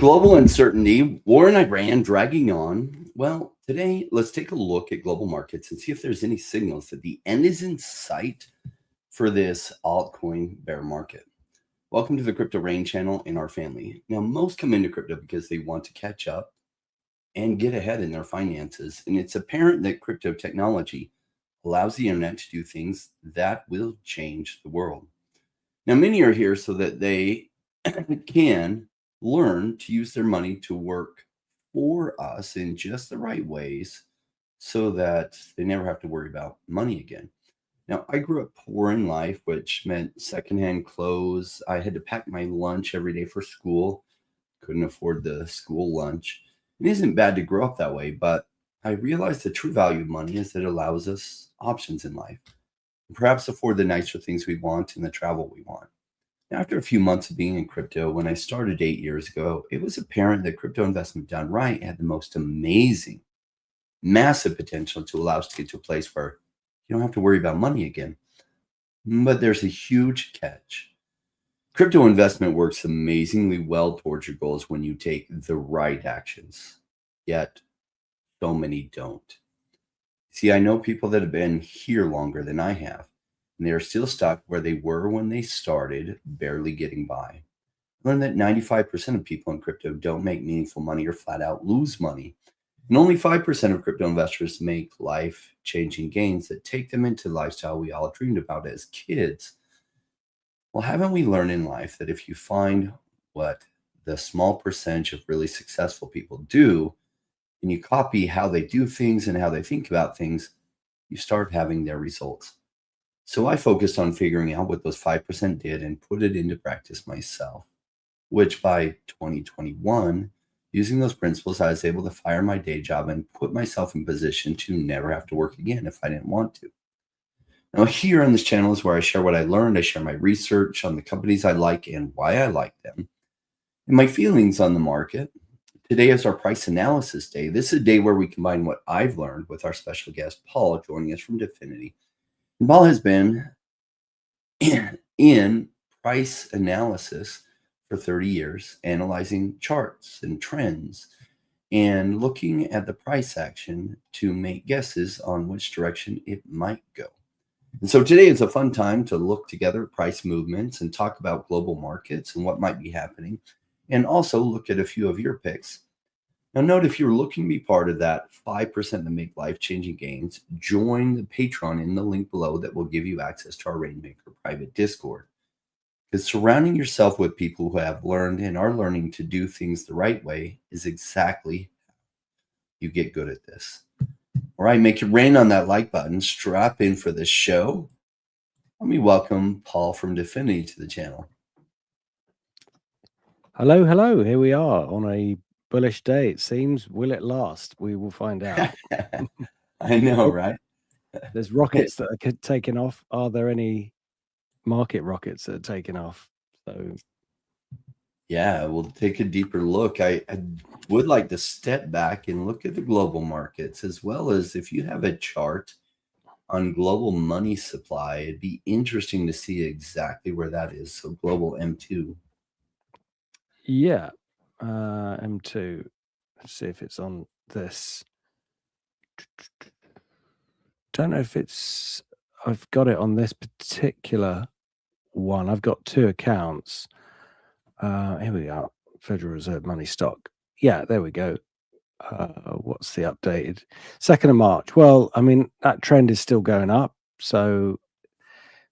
Global uncertainty, war in Iran dragging on. Well, today let's take a look at global markets and see if there's any signals that the end is in sight for this altcoin bear market. Welcome to the Crypto Rain channel in our family. Now, most come into crypto because they want to catch up and get ahead in their finances. And it's apparent that crypto technology allows the internet to do things that will change the world. Now, many are here so that they can learn to use their money to work for us in just the right ways so that they never have to worry about money again. Now, I grew up poor in life, which meant secondhand clothes. I had to pack my lunch every day for school. Couldn't afford the school lunch. It isn't bad to grow up that way, but I realized the true value of money is that it allows us options in life, and perhaps afford the nicer things we want and the travel we want. After a few months of being in crypto, when I started 8 years ago, it was apparent that crypto investment done right had the most amazing, massive potential to allow us to get to a place where you don't have to worry about money again. But there's a huge catch. Crypto investment works amazingly well towards your goals when you take the right actions, yet so many don't. See, I know people that have been here longer than I have, and they are still stuck where they were when they started, barely getting by. I learned that 95% of people in crypto don't make meaningful money or flat out lose money. And only 5% of crypto investors make life-changing gains that take them into the lifestyle we all dreamed about as kids. Well, haven't we learned in life that if you find what the small percentage of really successful people do, and you copy how they do things and how they think about things, you start having their results. So I focused on figuring out what those 5% did and put it into practice myself, which by 2021, using those principles, I was able to fire my day job and put myself in position to never have to work again if I didn't want to. Now, here on this channel is where I share what I learned. I share my research on the companies I like and why I like them, and my feelings on the market. Today is our price analysis day. This is a day where we combine what I've learned with our special guest, Paul, joining us from DFINITY. Paul has been in price analysis for 30 years, analyzing charts and trends and looking at the price action to make guesses on which direction it might go. And so today is a fun time to look together at price movements and talk about global markets and what might be happening, and also look at a few of your picks. Now, note, if you're looking to be part of that 5% that make life-changing gains, join the Patreon in the link below that will give you access to our Rainmaker private Discord. Because surrounding yourself with people who have learned and are learning to do things the right way is exactly how you get good at this. All right, make it rain on that like button. Strap in for the show. Let me welcome Paul from DFINITY to the channel. Hello, hello. Here we are on a bullish day, it seems. Will it last? We will find out. I know, right? There's rockets that are taking off. Are there any market rockets that are taking off? So yeah, we'll take a deeper look. I would like to step back and look at the global markets, as well as if you have a chart on global money supply, it'd be interesting to see exactly where that is. So global M2. Yeah, M2. Let's see if it's on this. Don't know if it's, I've got it on this particular one. I've got two accounts. Here we are, Federal Reserve money stock. Yeah, there we go. What's the updated 2nd of March? Well, I mean, that trend is still going up. So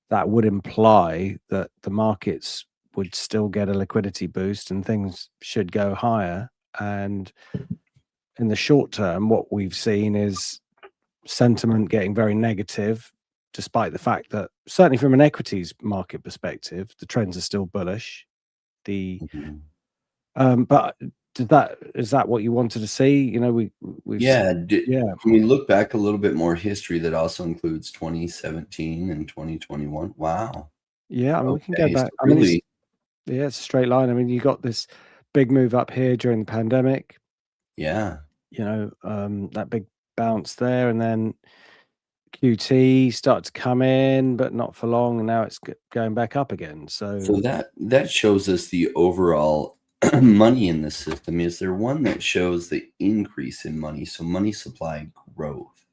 that would imply that the markets would still get a liquidity boost and things should go higher. And in the short term, what we've seen is sentiment getting very negative, despite the fact that certainly from an equities market perspective, the trends are still bullish. The but is that what you wanted to see? You know, we've Can we look back a little bit more history that also includes 2017 and 2021? Wow. Yeah, I mean, we can go back. I mean, it's a straight line. I mean, you got this big move up here during the pandemic. Yeah. You know, that big bounce there, and then QT started to come in, but not for long, and now it's going back up again. So that shows us the overall money in the system, is there one that shows the increase in money? So money supply growth.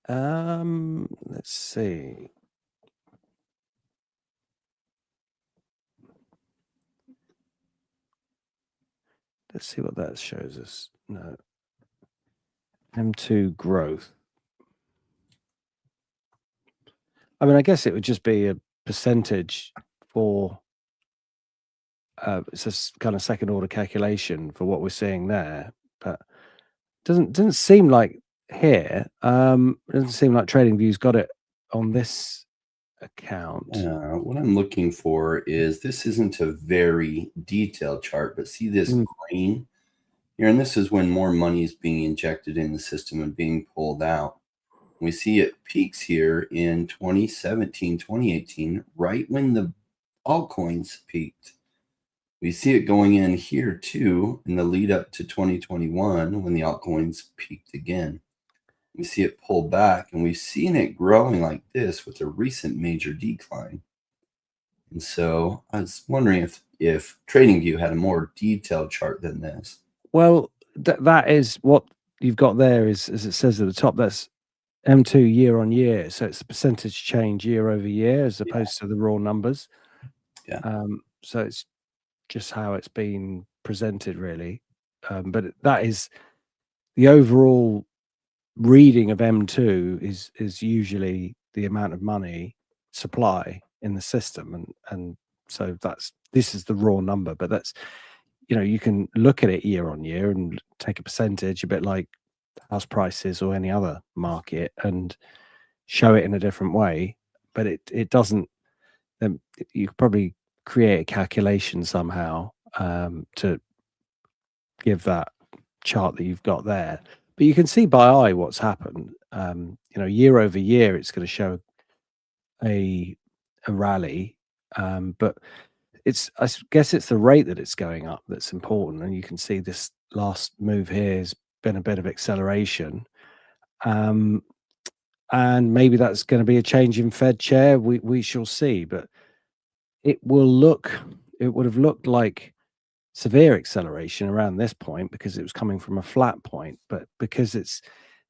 Let's see. Let's see what that shows us. No. M2 growth. I mean, I guess it would just be a percentage for it's a kind of second order calculation for what we're seeing there, but doesn't seem like here. It doesn't seem like TradingView's got it on this account. What I'm looking for is, this isn't a very detailed chart, but see this green here, and this is when more money is being injected in the system and being pulled out. We see it peaks here in 2017, 2018, right when the altcoins peaked. We see it going in here too in the lead up to 2021 when the altcoins peaked again. We see it pull back, and we've seen it growing like this with a recent major decline. And so I was wondering if TradingView had a more detailed chart than this. Well, that is what you've got there, is, as it says at the top, that's M2 year on year. So it's the percentage change year over year as opposed to the raw numbers. Yeah. So it's just how it's been presented, really. But that is the overall reading of M2 is usually the amount of money supply in the system, and so this is the raw number. But that's, you can look at it year on year and take a percentage, a bit like house prices or any other market, and show it in a different way. But it doesn't. You could probably create a calculation somehow to give that chart that you've got there. But you can see by eye what's happened. Year over year, it's going to show a rally, but I guess it's the rate that it's going up that's important. And you can see this last move here has been a bit of acceleration, and maybe that's going to be a change in Fed chair. We shall see, but it would have looked like severe acceleration around this point because it was coming from a flat point. But because it's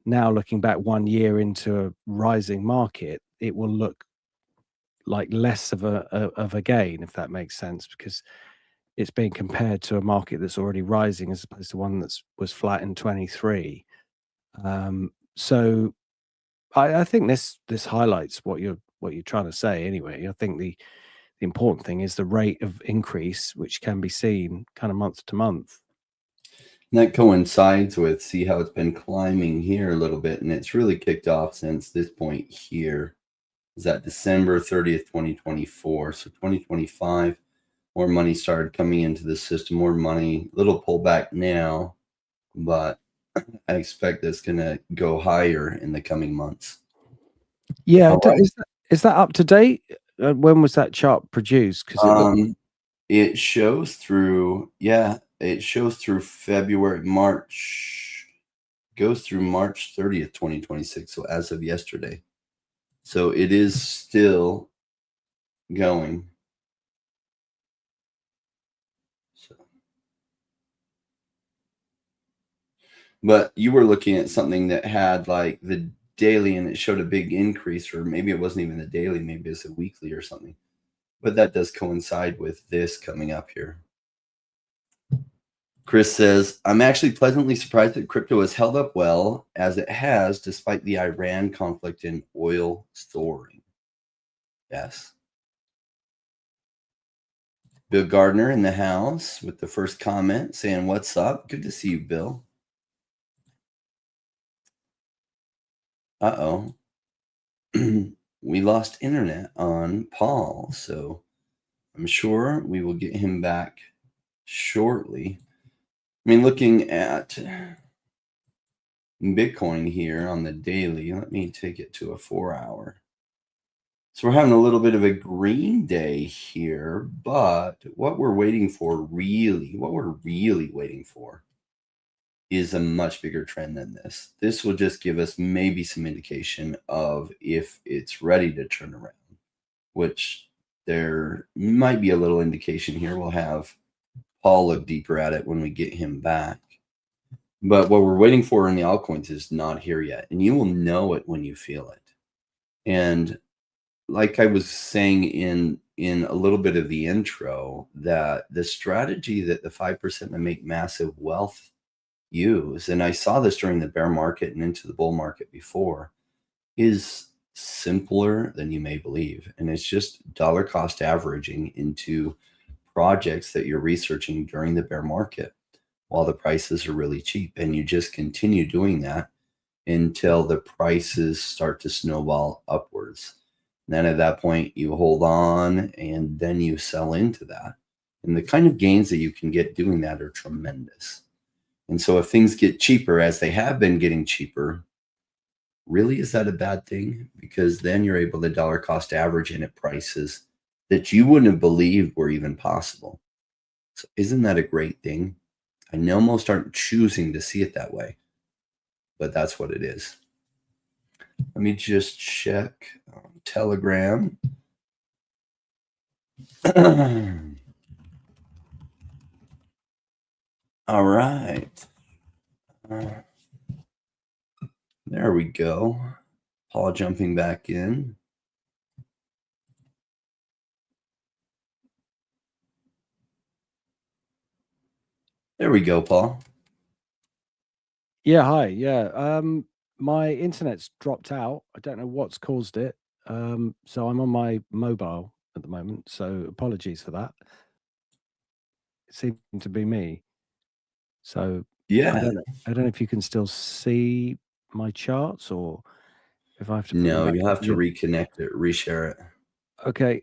now looking back 1 year into a rising market, it will look like less of a gain, if that makes sense, because it's being compared to a market that's already rising as opposed to one was flat in 23. So I think this highlights what you're trying to say anyway. I think the important thing is the rate of increase, which can be seen kind of month to month. And that coincides with, see how it's been climbing here a little bit, and it's really kicked off since this point here. Is that December 30th, 2024. So 2025, more money started coming into the system, more money, little pullback now, but I expect that's going to go higher in the coming months. Yeah. Is that up to date? When was that chart produced? Because it shows through, it shows through February, March, goes through March 30th, 2026. So as of yesterday. So it is still going. So, but you were looking at something that had like the daily, and it showed a big increase, or maybe it wasn't even the daily, maybe it's a weekly or something. But that does coincide with this coming up here. Chris says, I'm actually pleasantly surprised that crypto has held up well as it has, despite the Iran conflict and oil soaring. Yes. Bill Gardner in the house with the first comment saying, what's up? Good to see you, Bill. Uh-oh. We lost internet on Paul, so I'm sure we will get him back shortly. I mean, looking at Bitcoin here on the daily, let me take it to a 4-hour. So we're having a little bit of a green day here, but what we're waiting for what we're really waiting for is a much bigger trend than this. This will just give us maybe some indication of if it's ready to turn around, which there might be a little indication here. We'll have Paul look deeper at it when we get him back. But what we're waiting for in the altcoins is not here yet. And you will know it when you feel it. And like I was saying in a little bit of the intro, that the strategy that the 5% that make massive wealth use, and I saw this during the bear market and into the bull market before, is simpler than you may believe. And it's just dollar cost averaging into projects that you're researching during the bear market while the prices are really cheap. And you just continue doing that until the prices start to snowball upwards. And then at that point, you hold on and then you sell into that. And the kind of gains that you can get doing that are tremendous. And so if things get cheaper, as they have been getting cheaper, really, is that a bad thing? Because then you're able to dollar cost average in at prices that you wouldn't have believed were even possible. So isn't that a great thing? I know most aren't choosing to see it that way, but that's what it is. Let me just check Telegram. All right. There we go. Paul jumping back in. There we go, Paul. Yeah, hi. Yeah. My internet's dropped out. I don't know what's caused it. So I'm on my mobile at the moment. So apologies for that. It seemed to be me. So Yeah. I don't know if you can still see my charts or if I have to put them No, back. you'll have to reconnect it, reshare it. Okay.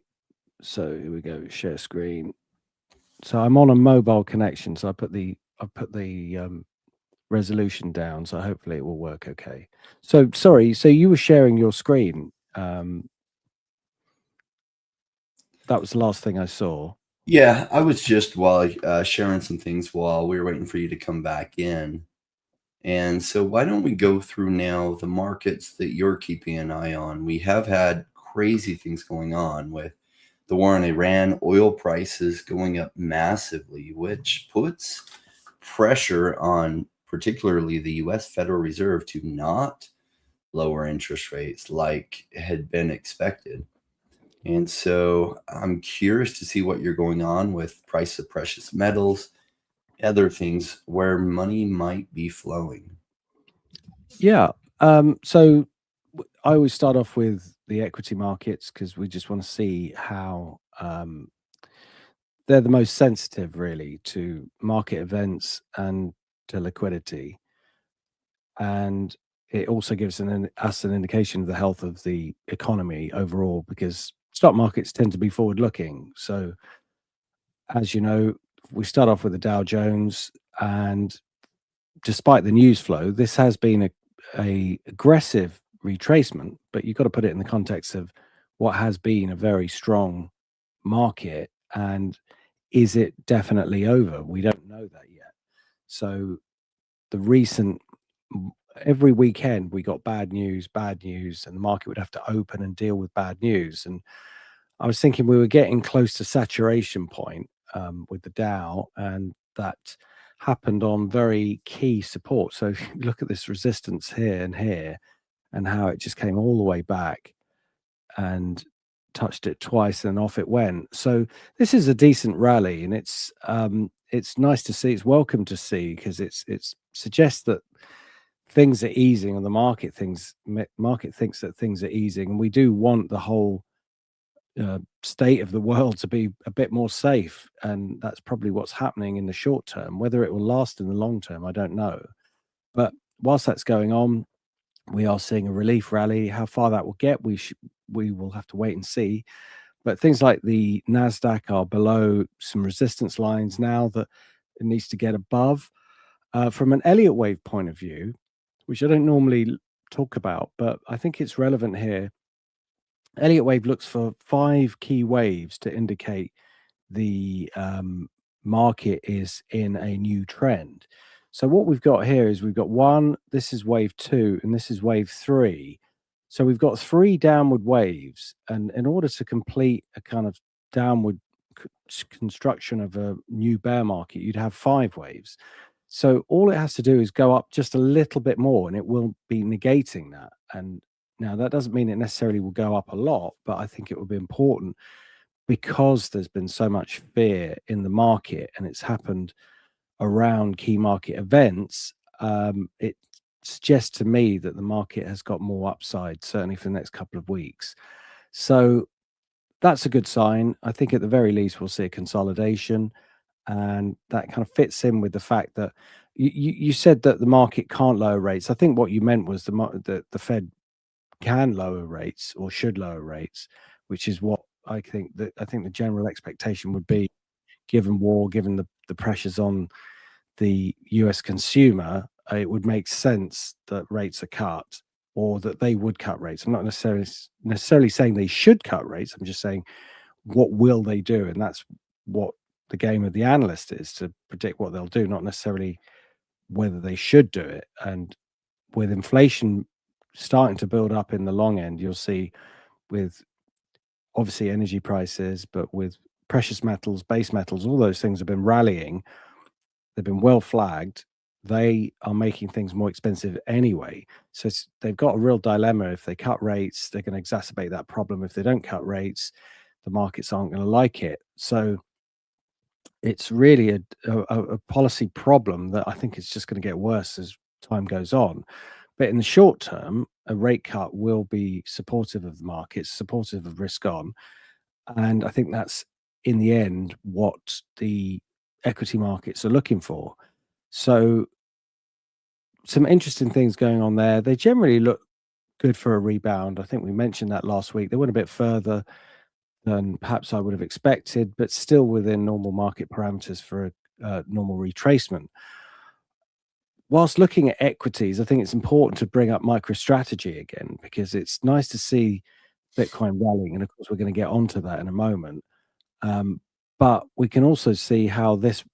So here we go. Share screen. So I'm on a mobile connection. So I put the resolution down. So hopefully it will work okay. So sorry. So you were sharing your screen. That was the last thing I saw. Yeah, I was just sharing some things while we were waiting for you to come back in. And so why don't we go through now the markets that you're keeping an eye on? We have had crazy things going on with the war in Iran, oil prices going up massively, which puts pressure on particularly the US Federal Reserve to not lower interest rates like had been expected. And so I'm curious to see what you're going on with price of precious metals, other things where money might be flowing. Yeah. So I always start off with the equity markets because we just want to see how they're the most sensitive, really, to market events and to liquidity. And it also gives us an indication of the health of the economy overall because stock markets tend to be forward looking. So, as you know, we start off with the Dow Jones, and despite the news flow, this has been a aggressive retracement, but you've got to put it in the context of what has been a very strong market. And is it definitely over? We don't know that yet. So the recent every weekend we got bad news, and the market would have to open and deal with bad news. And I was thinking we were getting close to saturation point with the Dow, and that happened on very key support. So if you look at this resistance here and here, and how it just came all the way back and touched it twice and off it went. So this is a decent rally, and it's nice to see. It's welcome to see because it suggests that things are easing, and the market thinks that things are easing, and we do want the whole state of the world to be a bit more safe, and that's probably what's happening in the short term. Whether it will last in the long term, I don't know. But whilst that's going on, we are seeing a relief rally. How far that will get, we will have to wait and see. But things like the Nasdaq are below some resistance lines now that it needs to get above. From an Elliott wave point of view, which I don't normally talk about, but I think it's relevant here. Elliott wave looks for 5 key waves to indicate the market is in a new trend. So what we've got here is we've got 1, this is wave 2, and this is wave 3. So we've got 3 downward waves, and in order to complete a kind of downward construction of a new bear market, you'd have 5 waves. So all it has to do is go up just a little bit more, and it will be negating that. And now that doesn't mean it necessarily will go up a lot, but I think it will be important because there's been so much fear in the market, and it's happened around key market events. It suggests to me that the market has got more upside, certainly for the next couple of weeks. So that's a good sign. I think at the very least we'll see a consolidation, and that kind of fits in with the fact that you said that the market can't lower rates. I think what you meant was the Fed can lower rates or should lower rates, which is what I think the general expectation would be, given war, given the pressures on the US consumer. It would make sense that rates are cut, or that they would cut rates. I'm not necessarily saying they should cut rates. I'm just saying, what will they do? And that's what the game of the analyst is, to predict what they'll do, not necessarily whether they should do it. And with inflation starting to build up in the long end, you'll see, with obviously energy prices, but with precious metals, base metals, all those things have been rallying. They've been well flagged. They are making things more expensive anyway. So they've got a real dilemma. If they cut rates, they're going to exacerbate that problem. If they don't cut rates, the markets aren't going to like it. So it's really a policy problem that I think is just going to get worse as time goes on. But in the short term, a rate cut will be supportive of the markets, supportive of risk on. And I think that's, in the end, what the equity markets are looking for. So some interesting things going on there. They generally look good for a rebound. I think we mentioned that last week. They went a bit further than perhaps I would have expected, but still within normal market parameters for a normal retracement. Whilst looking at equities, I think it's important to bring up MicroStrategy again, because it's nice to see Bitcoin rallying, and of course we're going to get onto that in a moment. But we can also see how this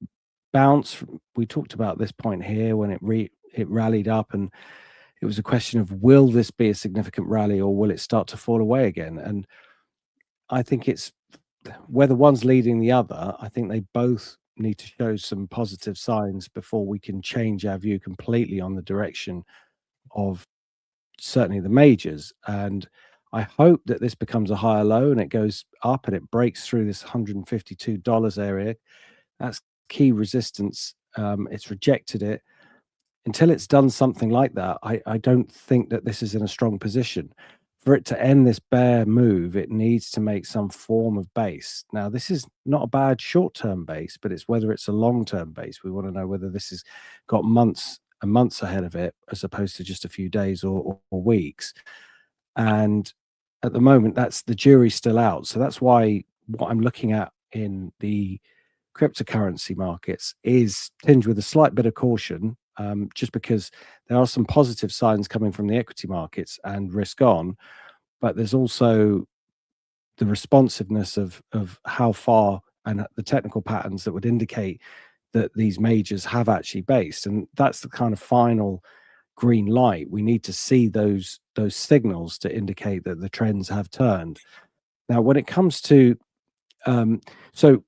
bounce. We talked about this point here when it rallied up, and it was a question of, will this be a significant rally, or will it start to fall away again? And I think it's whether one's leading the other. I think they both need to show some positive signs before we can change our view completely on the direction of certainly the majors. And I hope that this becomes a higher low and it goes up and it breaks through this $152 area. That's key resistance. It's rejected it. Until it's done something like that, I don't think that this is in a strong position. For it to end this bear move, it needs to make some form of base. Now, this is not a bad short-term base, but it's whether it's a long-term base. We want to know whether this has got months and months ahead of it, as opposed to just a few days or weeks. And at the moment, that's the jury's still out. So that's why what I'm looking at in the cryptocurrency markets is tinged with a slight bit of caution, just because there are some positive signs coming from the equity markets and risk on, but there's also the responsiveness of how far, and the technical patterns that would indicate that these majors have actually based. And that's the kind of final green light. We need to see those signals to indicate that the trends have turned. Now, when it comes to so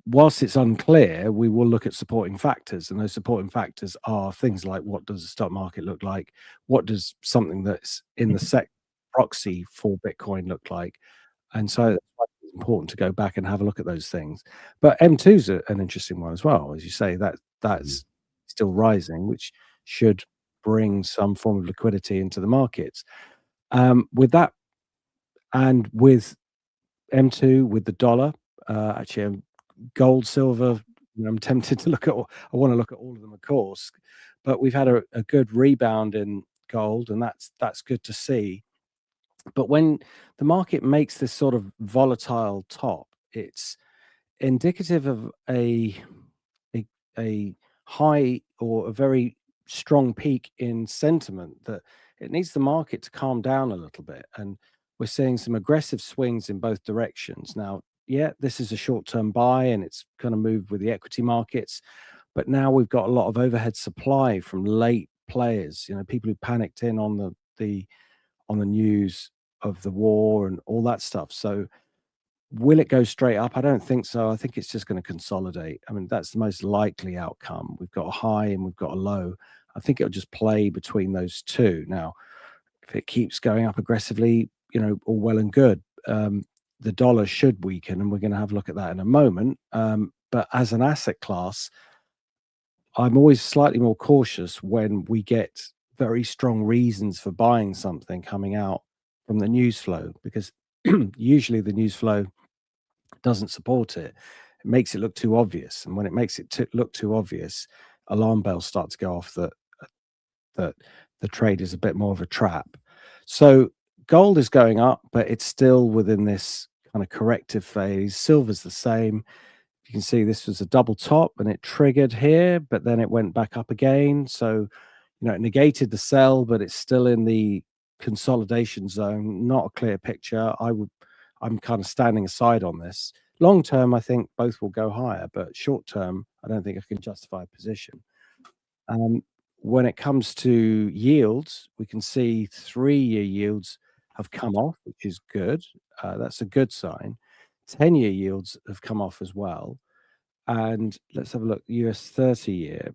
whilst it's unclear, we will look at supporting factors, and those supporting factors are things like, what does the stock market look like? What does something that's in the SEC proxy for Bitcoin look like? And so it's important to go back and have a look at those things. But M2 is an interesting one as well. As you say, that's still rising, which should bring some form of liquidity into the markets. With that, and with M2, with the dollar, actually, gold, silver, I'm tempted to look at, I want to look at all of them, of course, but we've had a good rebound in gold, and that's good to see. But when the market makes this sort of volatile top, it's indicative of a high or a very strong peak in sentiment, that it needs the market to calm down a little bit. And we're seeing some aggressive swings in both directions. Now, yeah, this is a short-term buy and it's going to move with the equity markets, but now we've got a lot of overhead supply from late players, people who panicked in on the news of the war and all that stuff. So Will it go straight up? I don't think so. I think it's just going to consolidate. I mean, that's the most likely outcome. We've got a high and we've got a low. I think it'll just play between those two. Now, if it keeps going up aggressively, all well and good. The dollar should weaken, and we're going to have a look at that in a moment. But as an asset class, I'm always slightly more cautious when we get very strong reasons for buying something coming out from the news flow, because usually the news flow doesn't support it. It makes it look too obvious, and when it makes it look too obvious, alarm bells start to go off that the trade is a bit more of a trap. So gold is going up, but it's still within this kind of corrective phase. Silver's the same. You can see this was a double top and it triggered here, but then it went back up again. So, it negated the sell, but it's still in the consolidation zone. Not a clear picture. I'm kind of standing aside on this. Long term, I think both will go higher, but short term, I don't think I can justify a position. When it comes to yields, we can see 3-year yields have come off, which is good. That's a good sign. 10-year yields have come off as well. And let's have a look. US 30-year,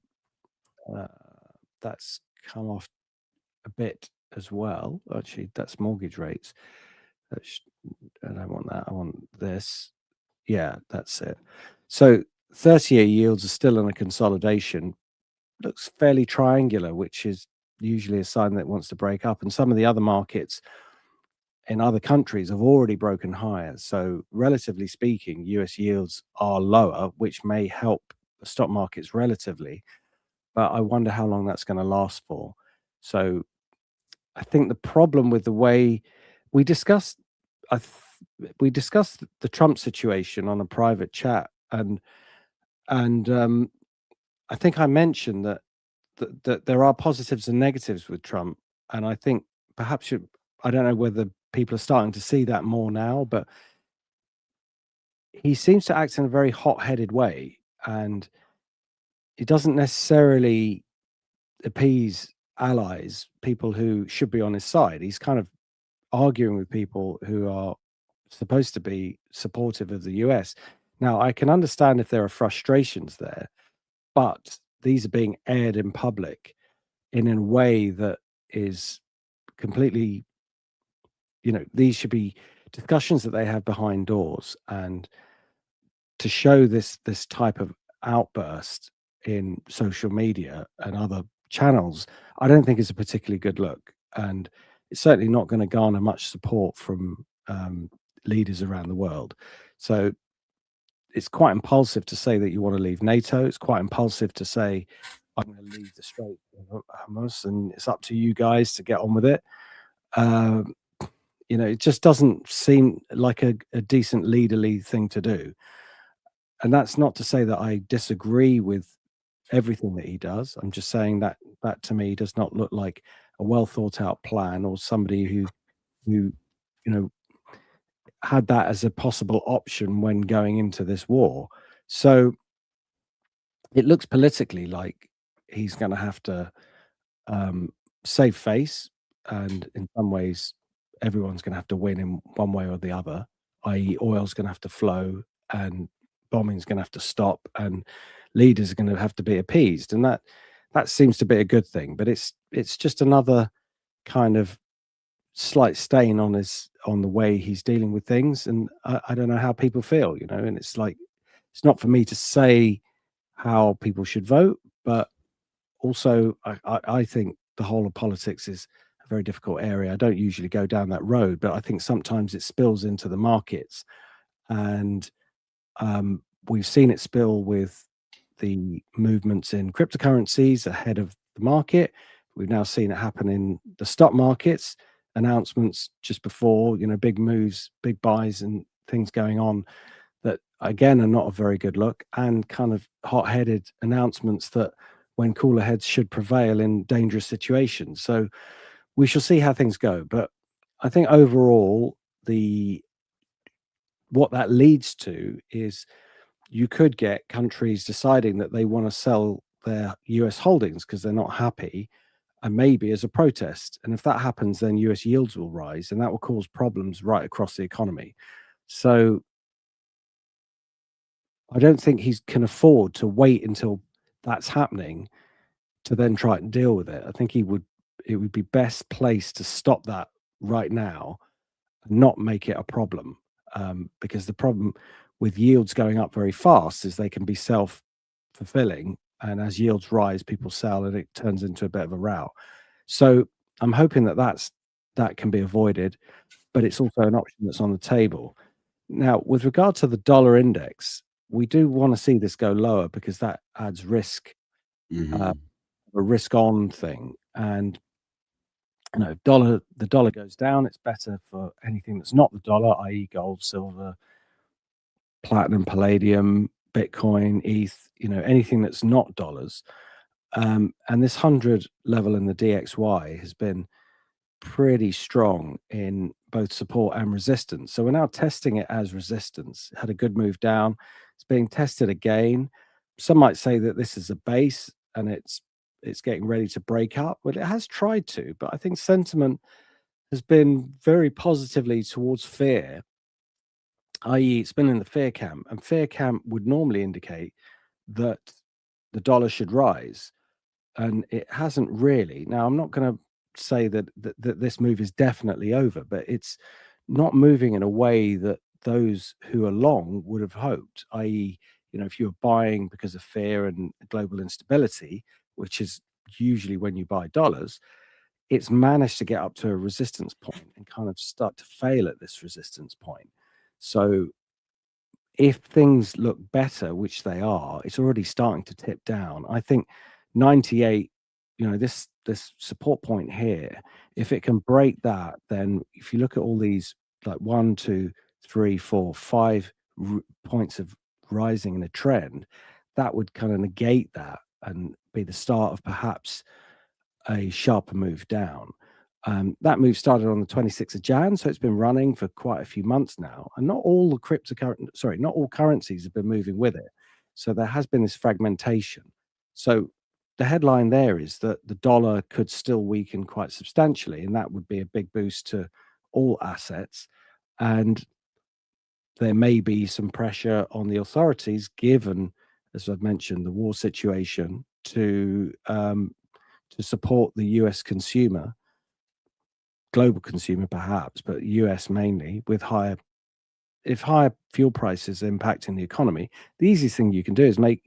that's come off a bit as well. Actually, that's mortgage rates. I don't want that. I want this. Yeah, that's it. So 30-year yields are still in a consolidation. Looks fairly triangular, which is usually a sign that it wants to break up. And some of the other markets in other countries have already broken higher. So relatively speaking, US yields are lower, which may help the stock markets relatively. But I wonder how long that's going to last for. So I think the problem with the way we discussed, we discussed the Trump situation on a private chat, and I think I mentioned that there are positives and negatives with Trump, and I think perhaps I don't know whether people are starting to see that more now, but he seems to act in a very hot-headed way, and he doesn't necessarily appease allies, people who should be on his side. He's kind of arguing with people who are supposed to be supportive of the US. Now, I can understand if there are frustrations there, but these are being aired in public in a way that is completely, these should be discussions that they have behind doors. And to show this type of outburst in social media and other channels, I don't think is a particularly good look. And it's certainly not going to garner much support from leaders around the world. So it's quite impulsive to say that you want to leave NATO. It's quite impulsive to say, I'm going to leave the Strait of Hormuz, and it's up to you guys to get on with it. It just doesn't seem like a decent leaderly thing to do. And that's not to say that I disagree with everything that he does. I'm just saying that to me does not look like a well thought out plan, or somebody who had that as a possible option when going into this war. So it looks politically like he's going to have to save face, and in some ways everyone's going to have to win in one way or the other, i.e. oil's going to have to flow and bombing's going to have to stop and leaders are going to have to be appeased, and that seems to be a good thing. But it's just another kind of slight stain on the way he's dealing with things, and I don't know how people feel, and it's like, it's not for me to say how people should vote, but also I think the whole of politics is a very difficult area. I don't usually go down that road, but I think sometimes it spills into the markets, and we've seen it spill with the movements in cryptocurrencies ahead of the market. We've now seen it happen in the stock markets, announcements just before, big moves, big buys and things going on that again are not a very good look, and kind of hot-headed announcements that when cooler heads should prevail in dangerous situations. So we shall see how things go. But I think overall, what that leads to is you could get countries deciding that they want to sell their US holdings because they're not happy, and maybe as a protest. And if that happens, then US yields will rise, and that will cause problems right across the economy. So I don't think he can afford to wait until that's happening to then try and deal with it. I think it would be best placed to stop that right now and not make it a problem. Because the problem with yields going up very fast is they can be self-fulfilling, and as yields rise, people sell, and it turns into a bit of a row. So I'm hoping that can be avoided, but it's also an option that's on the table. Now, with regard to the dollar index, we do want to see this go lower because that adds risk, a risk on thing. And if the dollar goes down, it's better for anything that's not the dollar, i.e. gold, silver, platinum, palladium, Bitcoin, ETH, anything that's not dollars. And this 100 level in the DXY has been pretty strong in both support and resistance. So we're now testing it as resistance. It had a good move down. It's being tested again. Some might say that this is a base and it's getting ready to break up. Well, it has tried to, but I think sentiment has been very positively towards fear, i.e. it's been in the fear camp, and fear camp would normally indicate that the dollar should rise, and it hasn't really. Now, I'm not going to say that this move is definitely over, but it's not moving in a way that those who are long would have hoped, i.e. if you were buying because of fear and global instability, which is usually when you buy dollars, it's managed to get up to a resistance point and kind of start to fail at this resistance point. So if things look better, which they are, it's already starting to tip down. I think 98, this support point here, if it can break that, then if you look at all these like 1, 2, 3, 4, 5 points of rising in a trend, that would kind of negate that and be the start of perhaps a sharper move down. That move started on the 26th of Jan, so it's been running for quite a few months now, and not all currencies have been moving with it. So there has been this fragmentation. So the headline there is that the dollar could still weaken quite substantially, and that would be a big boost to all assets. And there may be some pressure on the authorities, given, as I've mentioned, the war situation, to support the US consumer, global consumer perhaps, but US mainly, with higher fuel prices impacting the economy. The easiest thing you can do is make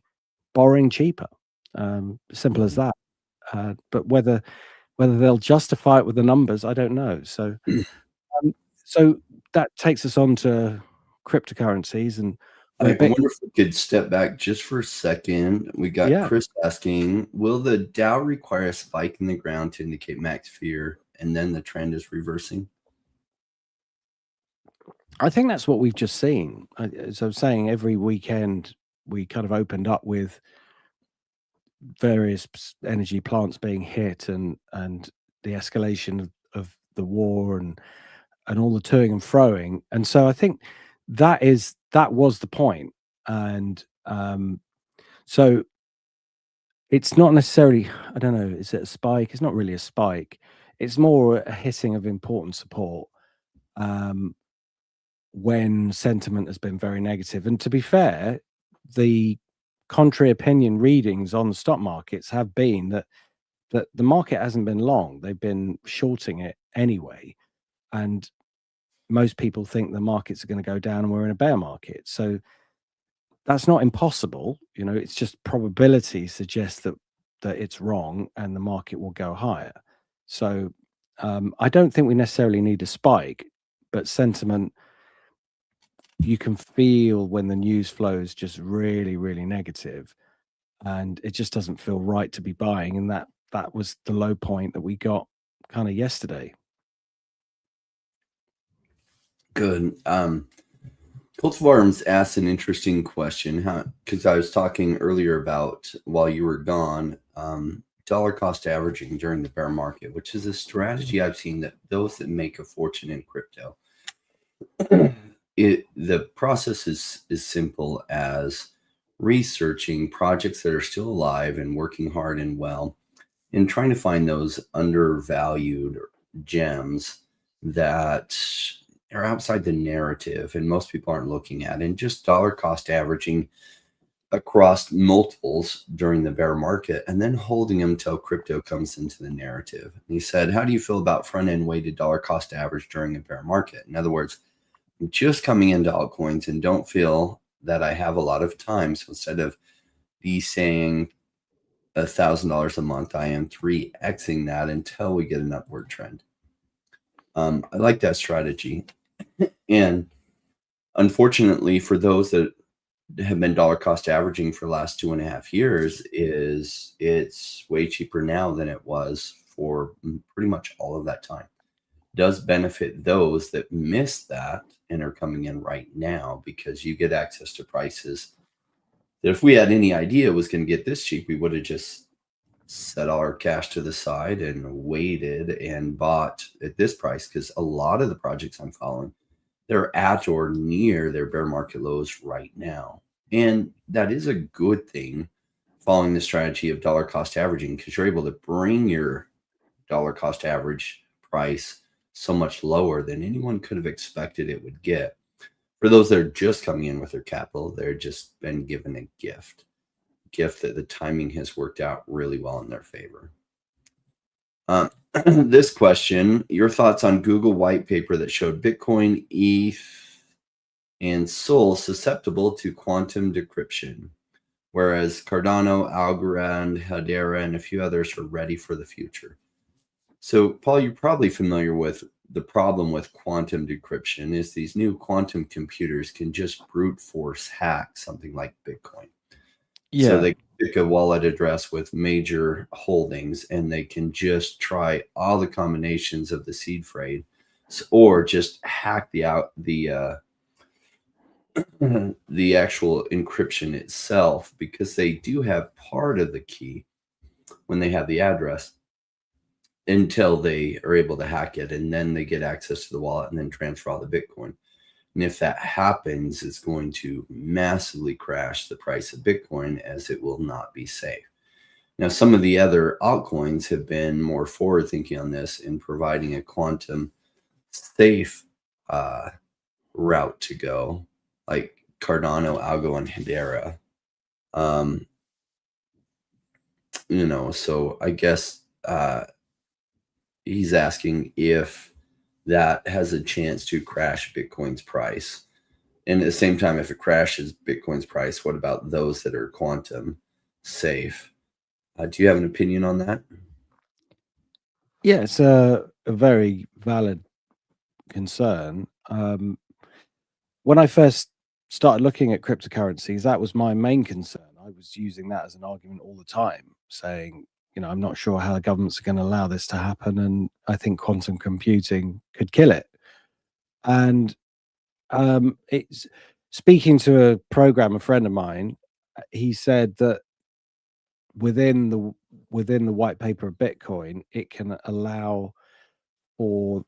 borrowing cheaper. Simple as that. But whether they'll justify it with the numbers, I don't know. So that takes us on to cryptocurrencies, and I wonder if we could step back just for a second. We got Chris asking, will the Dow require a spike in the ground to indicate max fear, and then the trend is reversing? I think that's what we've just seen. As I was saying, every weekend we kind of opened up with various energy plants being hit, and the escalation of the war and all the toing and froing. And so I think that was the point. And so it's not necessarily, I don't know, is it a spike? It's not really a spike. It's more a hitting of important support when sentiment has been very negative. And to be fair, the contrary opinion readings on the stock markets have been that the market hasn't been long. They've been shorting it anyway. And most people think the markets are going to go down and we're in a bear market. So that's not impossible. It's just probability suggests that it's wrong and the market will go higher. So I don't think we necessarily need a spike, but sentiment, you can feel when the news flow is just really, really negative, and it just doesn't feel right to be buying. And that was the low point that we got kind of yesterday. Good. Cultivarms asked an interesting question, because I was talking earlier about, while you were gone, dollar cost averaging during the bear market, which is a strategy I've seen that those that make a fortune in crypto, the process is simple as researching projects that are still alive and working hard and well, and trying to find those undervalued gems that are outside the narrative and most people aren't looking at, and just dollar cost averaging across multiples during the bear market and then holding them till crypto comes into the narrative. And he said, how do you feel about front-end weighted dollar cost average during a bear market? In other words, I'm just coming into altcoins and don't feel that I have a lot of time. So instead of be saying $1,000 a month, I am 3xing that until we get an upward trend. I like that strategy. And unfortunately, for those that have been dollar cost averaging for the last 2.5 years, it's way cheaper now than it was for pretty much all of that time. Does benefit those that missed that and are coming in right now, because you get access to prices that if we had any idea it was going to get this cheap, we would have just set all our cash to the side and waited and bought at this price, because a lot of the projects I'm following, they're at or near their bear market lows right now. And that is a good thing, following the strategy of dollar cost averaging, because you're able to bring your dollar cost average price so much lower than anyone could have expected it would get. For those that are just coming in with their capital, they're just been given a gift that the timing has worked out really well in their favor. This question, your thoughts on Google white paper that showed Bitcoin, ETH, and Sol susceptible to quantum decryption, whereas Cardano, Algorand, Hedera, and a few others are ready for the future. So, Paul, you're probably familiar with the problem with quantum decryption is these new quantum computers can just brute force hack something like Bitcoin. Yeah. So they pick a wallet address with major holdings and they can just try all the combinations of the seed phrase, or just hack the actual encryption itself, because they do have part of the key when they have the address until they are able to hack it, and then they get access to the wallet and then transfer all the Bitcoin. And if that happens, it's going to massively crash the price of Bitcoin, as it will not be safe. Now, some of the other altcoins have been more forward thinking on this in providing a quantum safe route to go, like Cardano, Algo, and Hedera. So I guess he's asking if that has a chance to crash Bitcoin's price. And at the same time, if it crashes Bitcoin's price, what about those that are quantum safe? Do you have an opinion on that? Yeah, it's a very valid concern. When I first started looking at cryptocurrencies, that was my main concern. I was using that as an argument all the time, saying, I'm not sure how the governments are going to allow this to happen, and I think quantum computing could kill it. And it's speaking to a friend of mine, he said that within the white paper of Bitcoin, it can allow for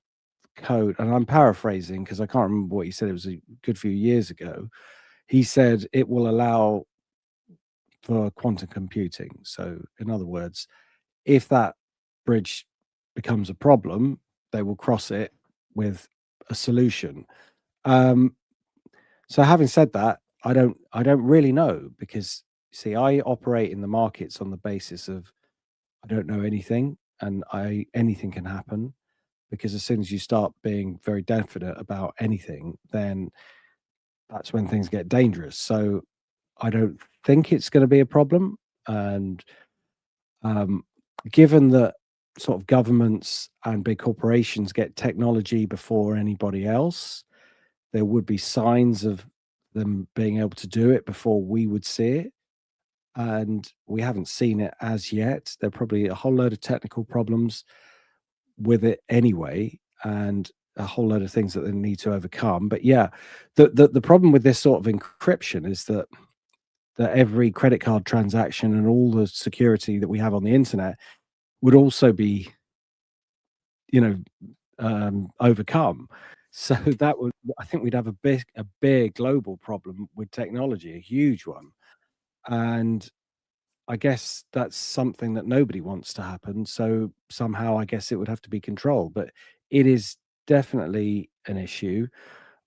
code, and I'm paraphrasing because I can't remember what he said. It was a good few years ago. He said it will allow for quantum computing. So, in other words, if that bridge becomes a problem, they will cross it with a solution. So, having said that, I don't really know, because see, I operate in the markets on the basis of I don't know anything, and anything can happen. Because as soon as you start being very definite about anything, then that's when things get dangerous. So I don't think it's going to be a problem. And given that sort of governments and big corporations get technology before anybody else, there would be signs of them being able to do it before we would see it. And we haven't seen it as yet. There are probably a whole load of technical problems with it anyway, and a whole load of things that they need to overcome. But yeah, the problem with this sort of encryption is that every credit card transaction and all the security that we have on the internet would also be overcome. So that would, I think we'd have a big global problem with technology, a huge one. And I guess that's something that nobody wants to happen. So somehow I guess it would have to be controlled, but it is definitely an issue.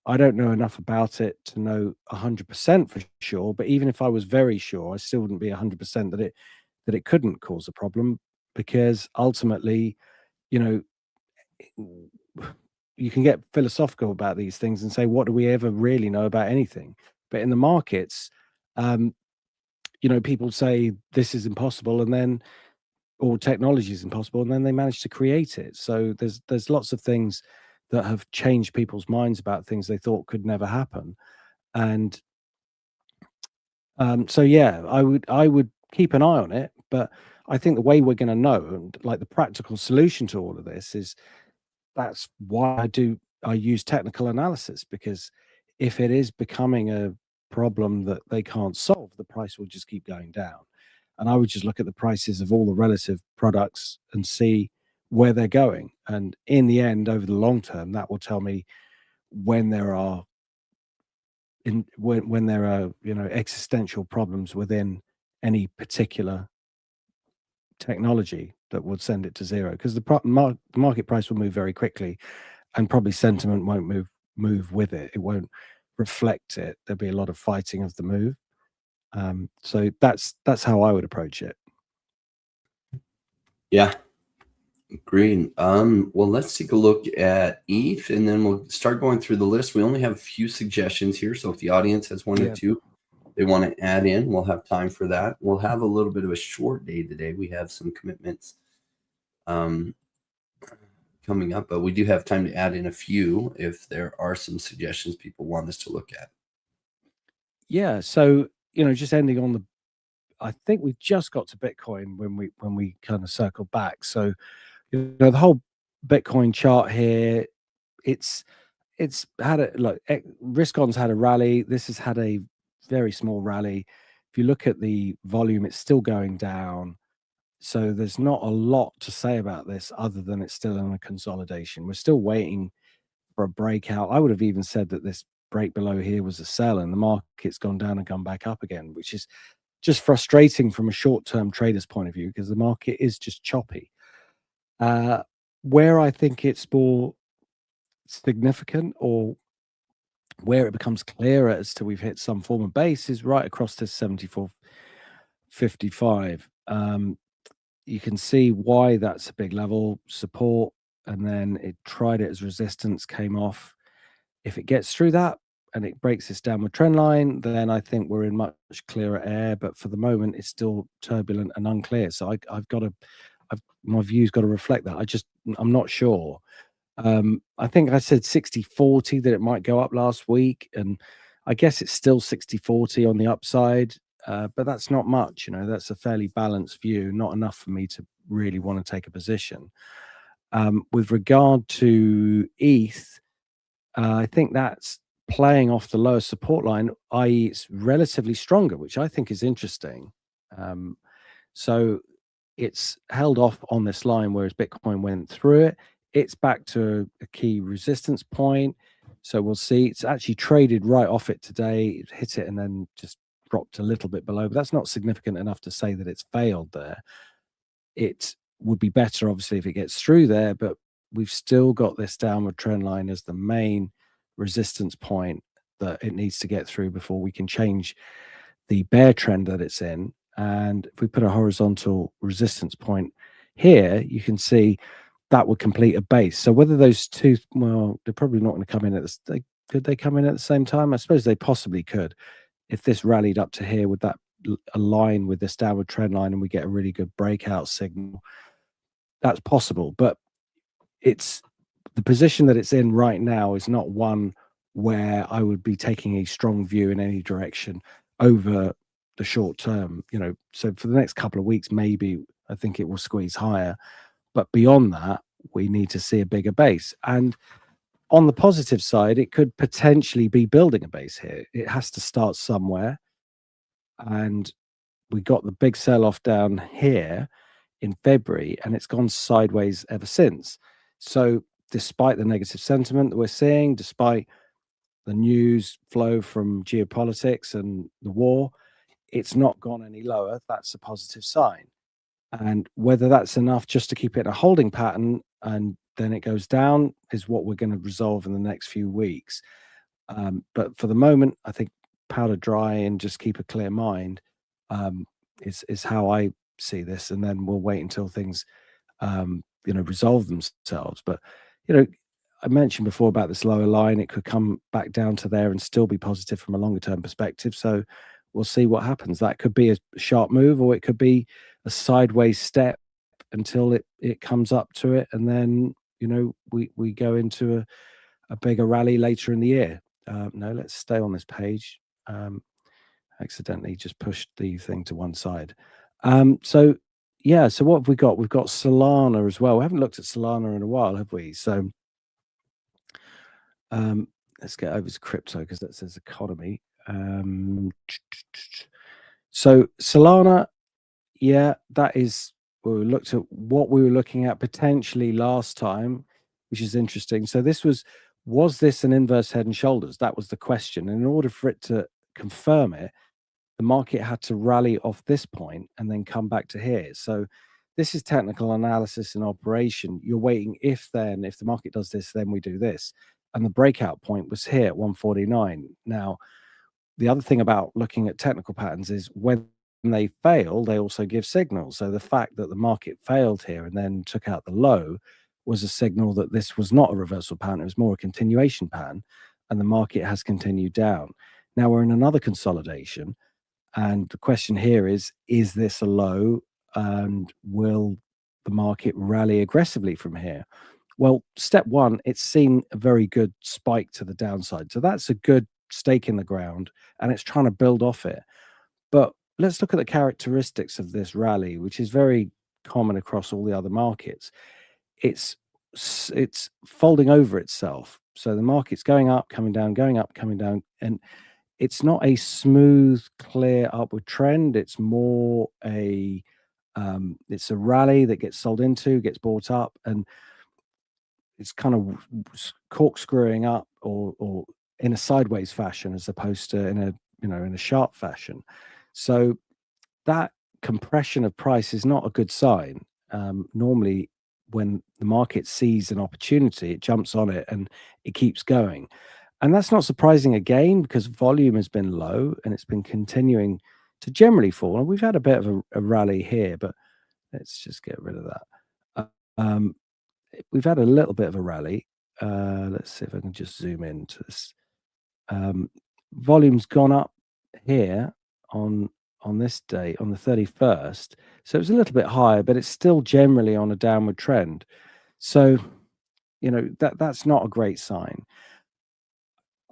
I don't know enough about it to know 100% for sure, but even if I was very sure, I still wouldn't be 100% that it couldn't cause a problem, because ultimately, you know, you can get philosophical about these things and say, what do we ever really know about anything? But in the markets, um, people say this is impossible, and then, or technology is impossible, and then they manage to create it. So there's lots of things that have changed people's minds about things they thought could never happen. And so yeah, I would keep an eye on it, but I think the way we're going to know, and like the practical solution to all of this, is that's why I use technical analysis, because if it is becoming a problem that they can't solve, the price will just keep going down. And I would just look at the prices of all the relative products and see where they're going. And in the end, over the long term, that will tell me when there are when there are existential problems within any particular technology that would send it to zero, because the market price will move very quickly, and probably sentiment won't move with it. It won't reflect it. There'll be a lot of fighting of the move. So that's how I would approach it. Yeah, agreed. Well, let's take a look at ETH, and then we'll start going through the list. We only have a few suggestions here, so if the audience has one or two they want to add in, we'll have time for that. We'll have a little bit of a short day today. We have some commitments coming up, but we do have time to add in a few if there are some suggestions people want us to look at. Yeah. So just ending on the, I think we just got to Bitcoin when we kind of circled back. So the whole Bitcoin chart here, it's had a risk on's had a rally. This has had a very small rally. If you look at the volume, it's still going down. So there's not a lot to say about this other than it's still in a consolidation. We're still waiting for a breakout. I would have even said that this break below here was a sell, and the market's gone down and come back up again, which is just frustrating from a short-term trader's point of view, because the market is just choppy. Where I think it's more significant, or where it becomes clearer as to we've hit some form of base, is right across this 74.55. You can see why that's a big level support, and then it tried it as resistance, came off. If it gets through that and it breaks this downward trend line, then I think we're in much clearer air. But for the moment, it's still turbulent and unclear. So my view's got to reflect that. I'm not sure. I think I said 60-40 that it might go up last week, and I guess it's still 60-40 on the upside, but that's not much. That's a fairly balanced view, not enough for me to really want to take a position. With regard to ETH, I think that's playing off the lower support line, i.e. it's relatively stronger, which I think is interesting. So it's held off on this line, whereas Bitcoin went through it. It's back to a key resistance point. So we'll see. It's actually traded right off it today. It hit it and then just dropped a little bit below, but that's not significant enough to say that it's failed there. It would be better, obviously, if it gets through there, but we've still got this downward trend line as the main resistance point that it needs to get through before we can change the bear trend that it's in. And if we put a horizontal resistance point here, you can see that would complete a base. So whether those two, well, they're probably not going to come in at the, could they come in at the same time? I suppose they possibly could. If this rallied up to here, would that align with this downward trend line and we get a really good breakout signal? That's possible, but it's the position that it's in right now is not one where I would be taking a strong view in any direction over the short term. So for the next couple of weeks, maybe I think it will squeeze higher, but beyond that, we need to see a bigger base. And on the positive side, it could potentially be building a base here. It has to start somewhere, and we got the big sell-off down here in February, and it's gone sideways ever since. So despite the negative sentiment that we're seeing, despite the news flow from geopolitics and the war, it's not gone any lower. That's a positive sign. And whether that's enough just to keep it in a holding pattern and then it goes down is what we're going to resolve in the next few weeks. But for the moment, I think powder dry and just keep a clear mind is how I see this, and then we'll wait until things resolve themselves. But I mentioned before about this lower line. It could come back down to there and still be positive from a longer term perspective. So we'll see what happens. That could be a sharp move, or it could be a sideways step until it comes up to it, and then we go into a bigger rally later in the year. No, let's stay on this page. Accidentally just pushed the thing to one side. So what have we got? We've got Solana as well. We haven't looked at Solana in a while, have we? So let's get over to crypto because that says economy. So Solana, that is, we looked at what we were looking at potentially last time, which is interesting. So this was this an inverse head and shoulders? That was the question. And in order for it to confirm it, the market had to rally off this point and then come back to here. So this is technical analysis and operation. You're waiting if the market does this, then we do this. And the breakout point was here at 149. Now, the other thing about looking at technical patterns is when they fail, they also give signals. So the fact that the market failed here and then took out the low was a signal that this was not a reversal pattern. It was more a continuation pattern, and the market has continued down. Now we're in another consolidation. And the question here is this a low, and will the market rally aggressively from here? Well, step one, it's seen a very good spike to the downside. So that's a good stake in the ground, and it's trying to build off it. But let's look at the characteristics of this rally, which is very common across all the other markets. It's folding over itself. So the market's going up, coming down, going up, coming down, and it's not a smooth, clear upward trend. It's more it's a rally that gets sold into, gets bought up, and it's kind of corkscrewing up or in a sideways fashion as opposed to in a sharp fashion. So that compression of price is not a good sign. Normally, when the market sees an opportunity, it jumps on it and it keeps going. And that's not surprising again, because volume has been low and it's been continuing to generally fall. And we've had a bit of a rally here, but let's just get rid of that. We've had a little bit of a rally. Let's see if I can just zoom into this. Volume's gone up here on this day, on the 31st. So it's a little bit higher, but it's still generally on a downward trend. So, that's not a great sign.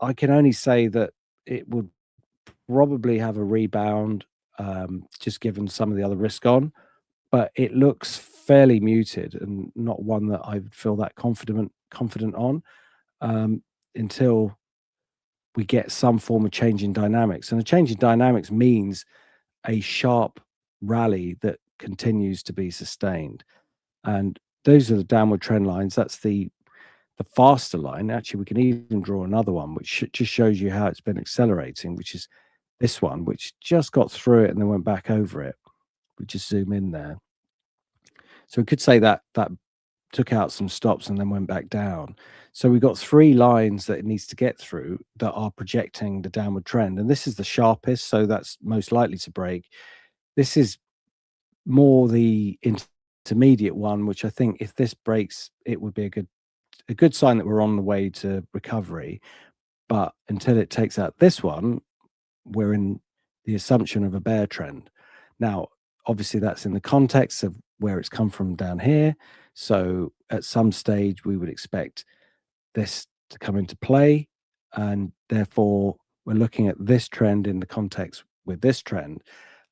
I can only say that it would probably have a rebound, just given some of the other risk on, but it looks fairly muted and not one that I would feel that confident on, until we get some form of change in dynamics. And a change in dynamics means a sharp rally that continues to be sustained. And those are the downward trend lines. That's the faster line. Actually, we can even draw another one, which just shows you how it's been accelerating, which is this one, which just got through it and then went back over it. We just zoom in there. So we could say that took out some stops and then went back down. So we've got three lines that it needs to get through that are projecting the downward trend. And this is the sharpest, so that's most likely to break. This is more the intermediate one, which I think if this breaks, it would be a good sign that we're on the way to recovery. But until it takes out this one, we're in the assumption of a bear trend. Now, obviously, that's in the context of where it's come from down here. So at some stage, we would expect this to come into play. And therefore, we're looking at this trend in the context with this trend.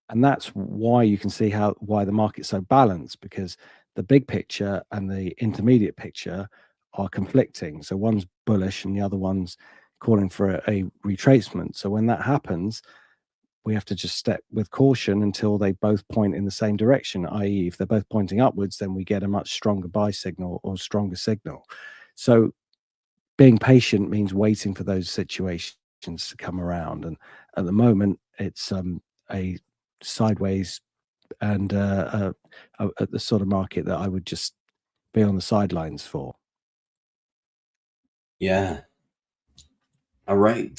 And that's why you can see why the market's so balanced, because the big picture and the intermediate picture are conflicting. So one's bullish and the other one's calling for a retracement. So when that happens, we have to just step with caution until they both point in the same direction, i.e. if they're both pointing upwards, then we get a much stronger buy signal or stronger signal. So being patient means waiting for those situations to come around. And at the moment, it's a sideways and the sort of market that I would just be on the sidelines for. Yeah. All right.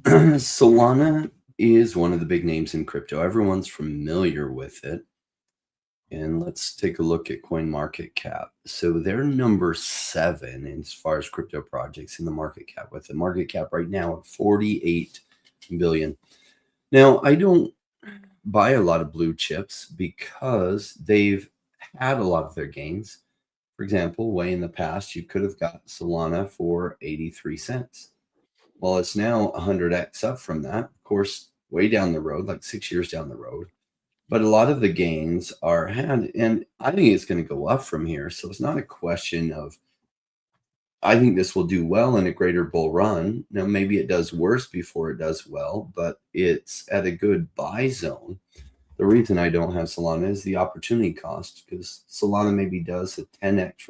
Solana is one of the big names in crypto. Everyone's familiar with it. And let's take a look at CoinMarketCap. So they're number 7 as far as crypto projects in the market cap, with the market cap right now at 48 billion. Now, I don't buy a lot of blue chips because they've had a lot of their gains. For example, way in the past, you could have got Solana for 83 cents. Well, it's now 100x up from that. Of course, way down the road, like 6 years down the road. But a lot of the gains are had, and I think it's going to go up from here. So it's not a question of, I think this will do well in a greater bull run. Now, maybe it does worse before it does well, but it's at a good buy zone. The reason I don't have Solana is the opportunity cost, because Solana maybe does a 10x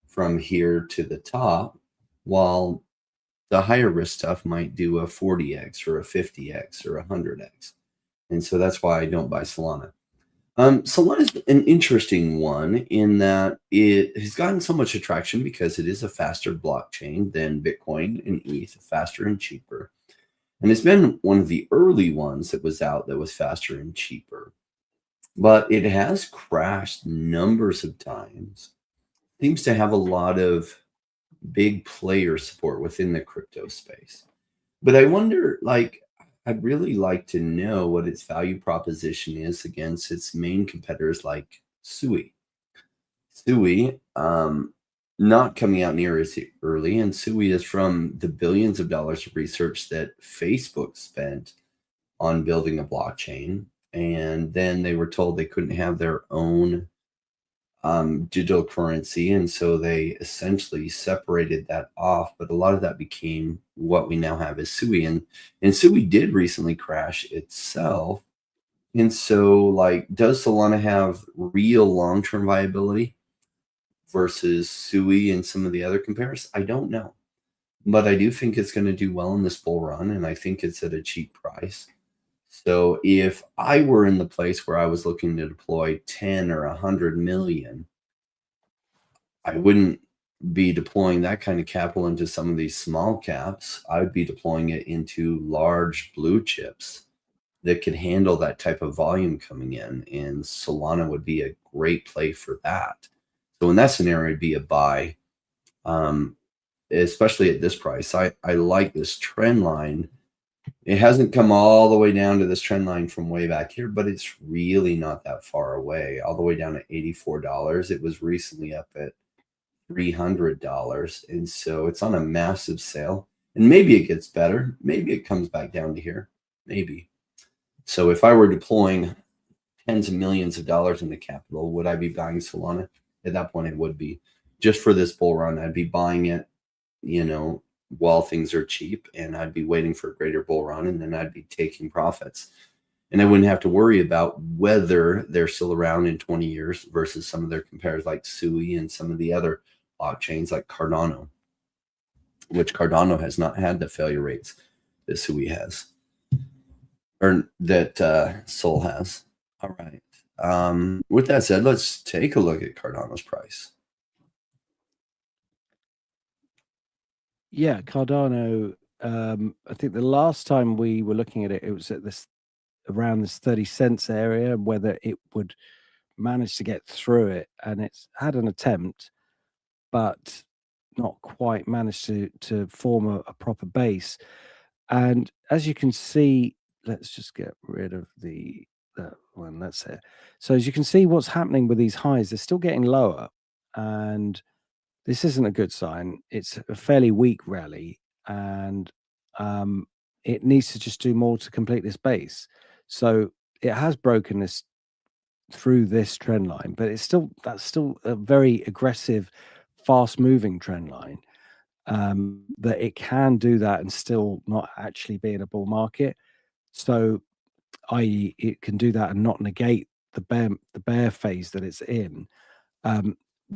from here to the top, while the higher risk stuff might do a 40x or a 50x or a 100x. And so that's why I don't buy Solana. Solana is an interesting one in that it has gotten so much attraction because it is a faster blockchain than Bitcoin and ETH, faster and cheaper. And it's been one of the early ones that was out that was faster and cheaper. But it has crashed numbers of times. Seems to have a lot of big player support within the crypto space. But I wonder, like, I'd really like to know what its value proposition is against its main competitors like Sui. Sui, not coming out near as early, and Sui is from the billions of dollars of research that Facebook spent on building a blockchain. And then they were told they couldn't have their own digital currency. And so they essentially separated that off. But a lot of that became what we now have as Sui. And Sui did recently crash itself. And so, like, does Solana have real long-term viability versus Sui and some of the other compares? I don't know. But I do think it's going to do well in this bull run. And I think it's at a cheap price. So if I were in the place where I was looking to deploy 10 or 100 million, I wouldn't be deploying that kind of capital into some of these small caps. I would be deploying it into large blue chips that could handle that type of volume coming in. And Solana would be a great play for that. So in that scenario, it'd be a buy, especially at this price. I like this trend line. It hasn't come all the way down to this trend line from way back here, but it's really not that far away, all the way down to $84. It was recently up at $300. And so it's on a massive sale. And maybe it gets better. Maybe it comes back down to here. Maybe. So if I were deploying tens of millions of dollars into capital, would I be buying Solana? At that point, it would be. Just for this bull run, I'd be buying it, while things are cheap, and I'd be waiting for a greater bull run, and then I'd be taking profits. And I wouldn't have to worry about whether they're still around in 20 years versus some of their competitors like Sui and some of the other blockchains like Cardano, which Cardano has not had the failure rates that Sui has, or that Sol has. All right. With that said, let's take a look at Cardano's price. Yeah, Cardano. I think the last time we were looking at it, it was at around this 30 cents area, whether it would manage to get through it, and it's had an attempt, but not quite managed to form a proper base. And as you can see, let's just get rid of that one. That's it. So as you can see, what's happening with these highs, they're still getting lower, and this isn't a good sign. It's a fairly weak rally, and it needs to just do more to complete this base. So it has broken this through this trend line, but that's still a very aggressive, fast-moving trend line. That it can do that and still not actually be in a bull market. So, i.e., it can do that and not negate the bear phase that it's in.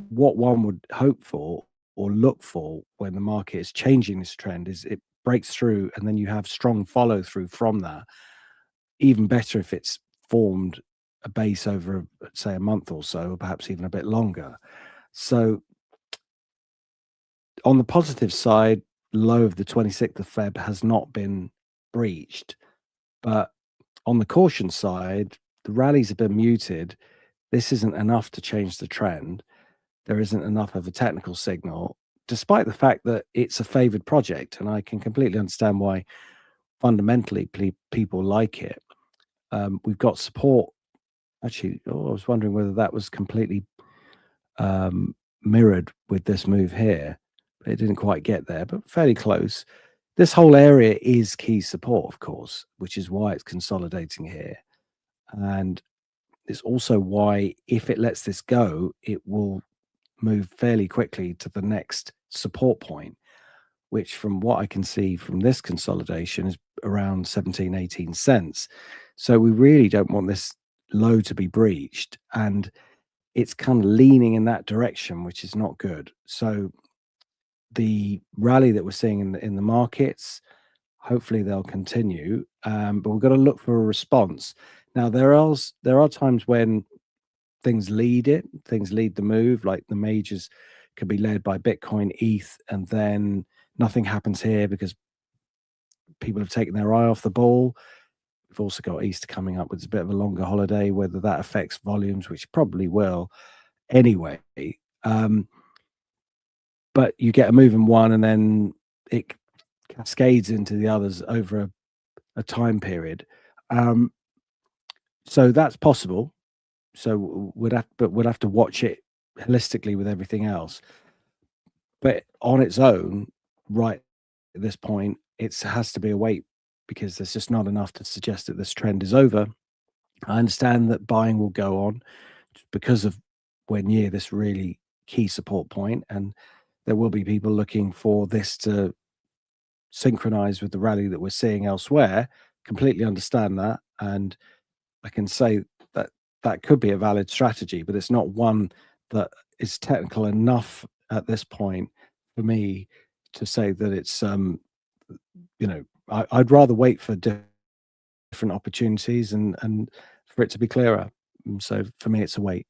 What one would hope for or look for when the market is changing this trend is it breaks through, and then you have strong follow through from that. Even better if it's formed a base over, say, a month or so, or perhaps even a bit longer. So on the positive side, low of the 26th of Feb has not been breached. But on the caution side, the rallies have been muted. This isn't enough to change the trend. There isn't enough of a technical signal, despite the fact that it's a favored project. And I can completely understand why fundamentally people like it. We've got support. Actually, I was wondering whether that was completely mirrored with this move here. It didn't quite get there, but fairly close. This whole area is key support, of course, which is why it's consolidating here. And it's also why, if it lets this go, it will move fairly quickly to the next support point, which from what I can see from this consolidation is around 17, 18 cents. So we really don't want this low to be breached. And it's kind of leaning in that direction, which is not good. So the rally that we're seeing in the markets, hopefully they'll continue, but we've got to look for a response. Now there are times when things lead the move, like the majors could be led by Bitcoin, ETH, and then nothing happens here because people have taken their eye off the ball. We've also got Easter coming up, with a bit of a longer holiday, whether that affects volumes, which probably will anyway. But you get a move in one and then it cascades into the others over a time period. So that's possible. So we'd have to watch it holistically with everything else. But on its own, right at this point, it has to be a wait, because there's just not enough to suggest that this trend is over. I understand that buying will go on because of we're near this really key support point, and there will be people looking for this to synchronize with the rally that we're seeing elsewhere. Completely understand that, and I can say that that could be a valid strategy, but it's not one that is technical enough at this point for me to say that it's I'd rather wait for different opportunities and for it to be clearer. So for me, it's a wait.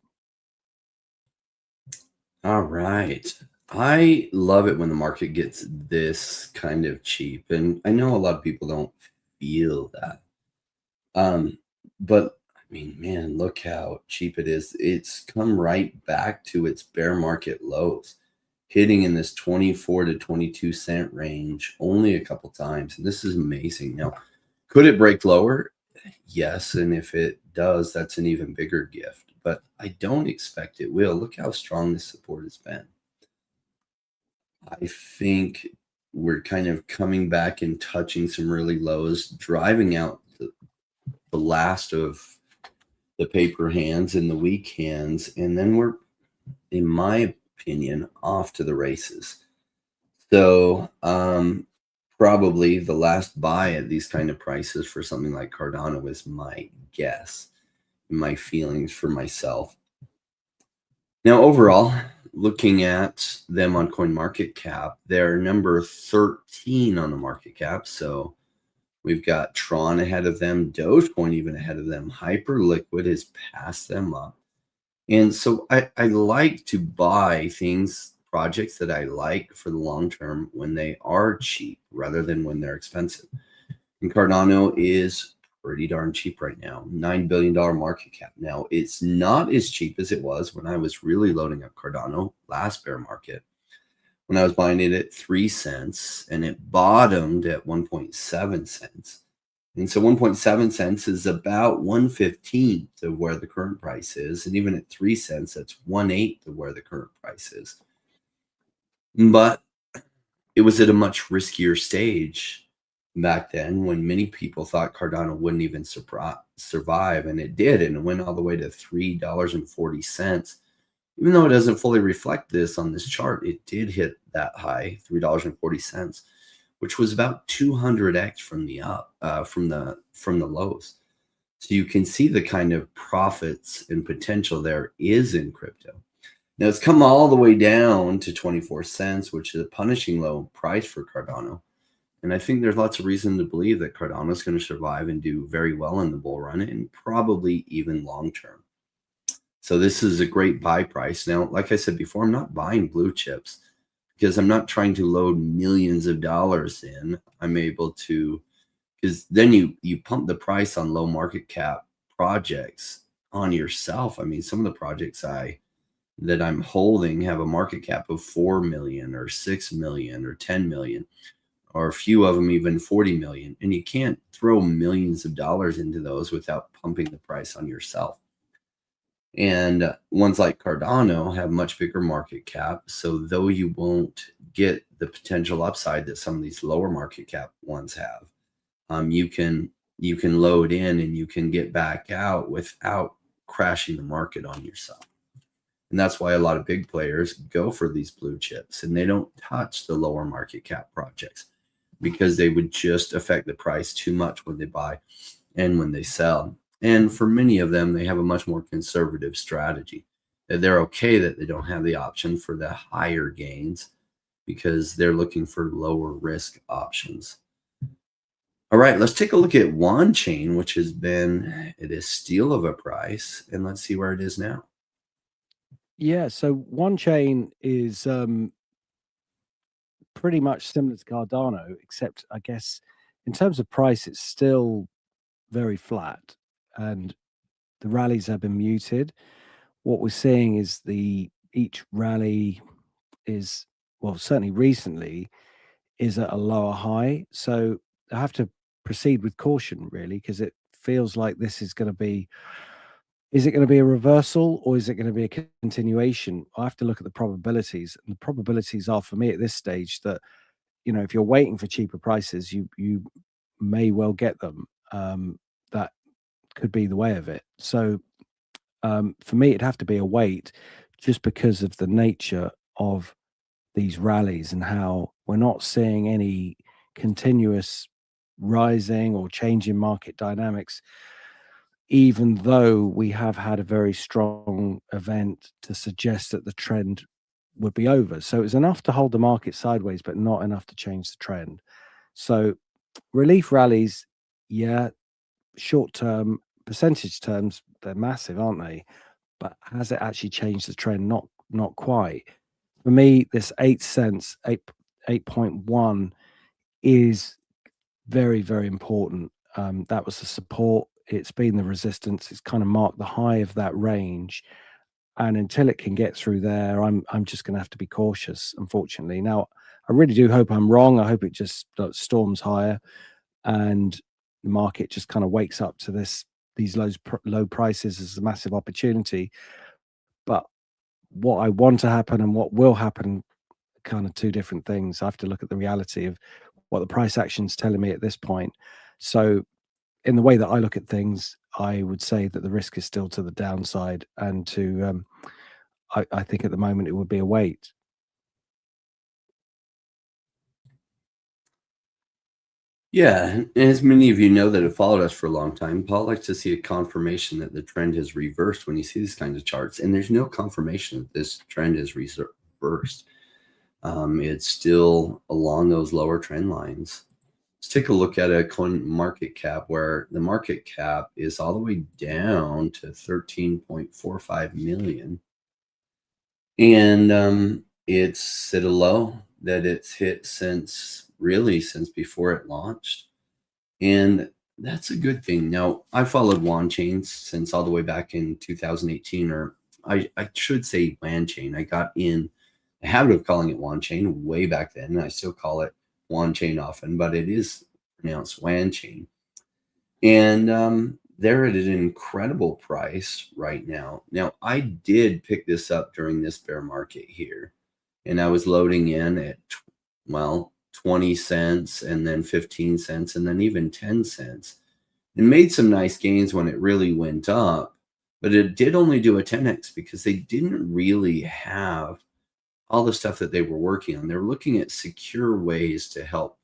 All right. I love it when the market gets this kind of cheap. And I know a lot of people don't feel that. But I mean, man, look how cheap it is. It's come right back to its bear market lows, hitting in this 24 to 22 cent range only a couple times. And this is amazing. Now, could it break lower? Yes. And if it does, that's an even bigger gift. But I don't expect it will. Look how strong this support has been. I think we're kind of coming back and touching some really lows, driving out the last of the paper hands and the weak hands. And then we're, in my opinion, off to the races. So probably the last buy at these kind of prices for something like Cardano is my guess, my feelings for myself. Now, overall, looking at them on CoinMarketCap, they're number 13 on the market cap. So we've got Tron ahead of them, Dogecoin even ahead of them. Hyperliquid has passed them up. And so I like to buy projects that I like for the long term when they are cheap rather than when they're expensive. And Cardano is pretty darn cheap right now, $9 billion market cap. Now, it's not as cheap as it was when I was really loading up Cardano last bear market, when I was buying it at 3 cents and it bottomed at 1.7 cents. And so 1.7 cents is about 1/15th of where the current price is. And even at 3 cents, that's 1/8 of where the current price is. But it was at a much riskier stage back then, when many people thought Cardano wouldn't even survive, and it did, and it went all the way to $3.40. Even though it doesn't fully reflect this on this chart, it did hit that high, $3.40, which was about 200x from the from the lows. So you can see the kind of profits and potential there is in crypto. Now it's come all the way down to 24 cents, which is a punishing low price for Cardano. And I think there's lots of reason to believe that Cardano is going to survive and do very well in the bull run, and probably even long term. So this is a great buy price. Now, like I said before, I'm not buying blue chips because I'm not trying to load millions of dollars in. I'm able to, because then you pump the price on low market cap projects on yourself. I mean, some of the projects that I'm holding have a market cap of 4 million or 6 million or 10 million, or a few of them even 40 million. And you can't throw millions of dollars into those without pumping the price on yourself. And ones like Cardano have much bigger market cap. So though you won't get the potential upside that some of these lower market cap ones have, you can load in and you can get back out without crashing the market on yourself. And that's why a lot of big players go for these blue chips, and they don't touch the lower market cap projects because they would just affect the price too much when they buy and when they sell. And for many of them, they have a much more conservative strategy. They're okay that they don't have the option for the higher gains because they're looking for lower risk options. All right, let's take a look at WAN chain, which has been at a steal of a price, and let's see where it is now. Yeah, so one chain is pretty much similar to Cardano, except I guess in terms of price, it's still very flat, and the rallies have been muted. What we're seeing is each rally is, well, certainly recently, is at a lower high. So I have to proceed with caution, really, because it feels like this is going to be. Is it going to be a reversal or is it going to be a continuation? I have to look at the probabilities, and the probabilities are for me at this stage that, if you're waiting for cheaper prices, you may well get them. That could be the way of it. So for me, it'd have to be a wait, just because of the nature of these rallies and how we're not seeing any continuous rising or change in market dynamics, even though we have had a very strong event to suggest that the trend would be over. So it's enough to hold the market sideways, but not enough to change the trend. So relief rallies, yeah, short term percentage terms, they're massive, aren't they? But has it actually changed the trend? Not quite. For me, this 8 cents, 8.1 is very, very important. That was the support. It's been the resistance. It's kind of marked the high of that range. And until it can get through there, I'm just going to have to be cautious, unfortunately. Now, I really do hope I'm wrong. I hope it just storms higher and the market just kind of wakes up to these low prices as a massive opportunity. But what I want to happen and what will happen, kind of two different things. I have to look at the reality of what the price action's telling me at this point. So in the way that I look at things, I would say that the risk is still to the downside, and I think at the moment it would be a wait. Yeah, and as many of you know that have followed us for a long time, Paul likes to see a confirmation that the trend has reversed when you see these kinds of charts. And there's no confirmation that this trend is reversed. It's still along those lower trend lines. Let's take a look at a coin market cap where the market cap is all the way down to 13.45 million. And it's at a low that it's hit since before it launched. And that's a good thing. Now, I followed WAN chains since all the way back in 2018, or I should say WAN chain. I got in the habit of calling it WAN chain way back then, and I still call it WAN chain often, but it is pronounced WAN chain. And they're at an incredible price right now. Now, I did pick this up during this bear market here, and I was loading in at, 20 cents and then 15 cents and then even 10 cents, and made some nice gains when it really went up. But it did only do a 10x because they didn't really have all the stuff that they were working on. They were looking at secure ways to help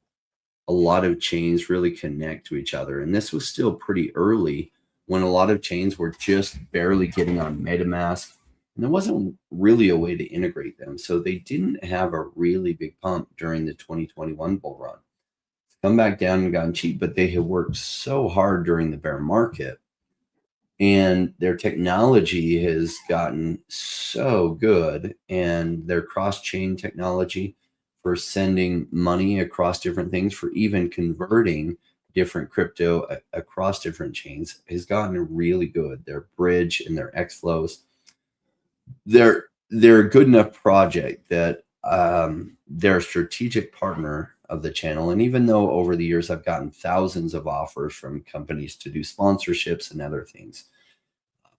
a lot of chains really connect to each other. And this was still pretty early when a lot of chains were just barely getting on MetaMask, and there wasn't really a way to integrate them. So they didn't have a really big pump during the 2021 bull run. It's come back down and gotten cheap, but they have worked so hard during the bear market, and their technology has gotten so good, and their cross-chain technology, for sending money across different things, for even converting different crypto across different chains has gotten really good. Their bridge and their X flows, they're a good enough project that they're a strategic partner of the channel. And even though over the years I've gotten thousands of offers from companies to do sponsorships and other things,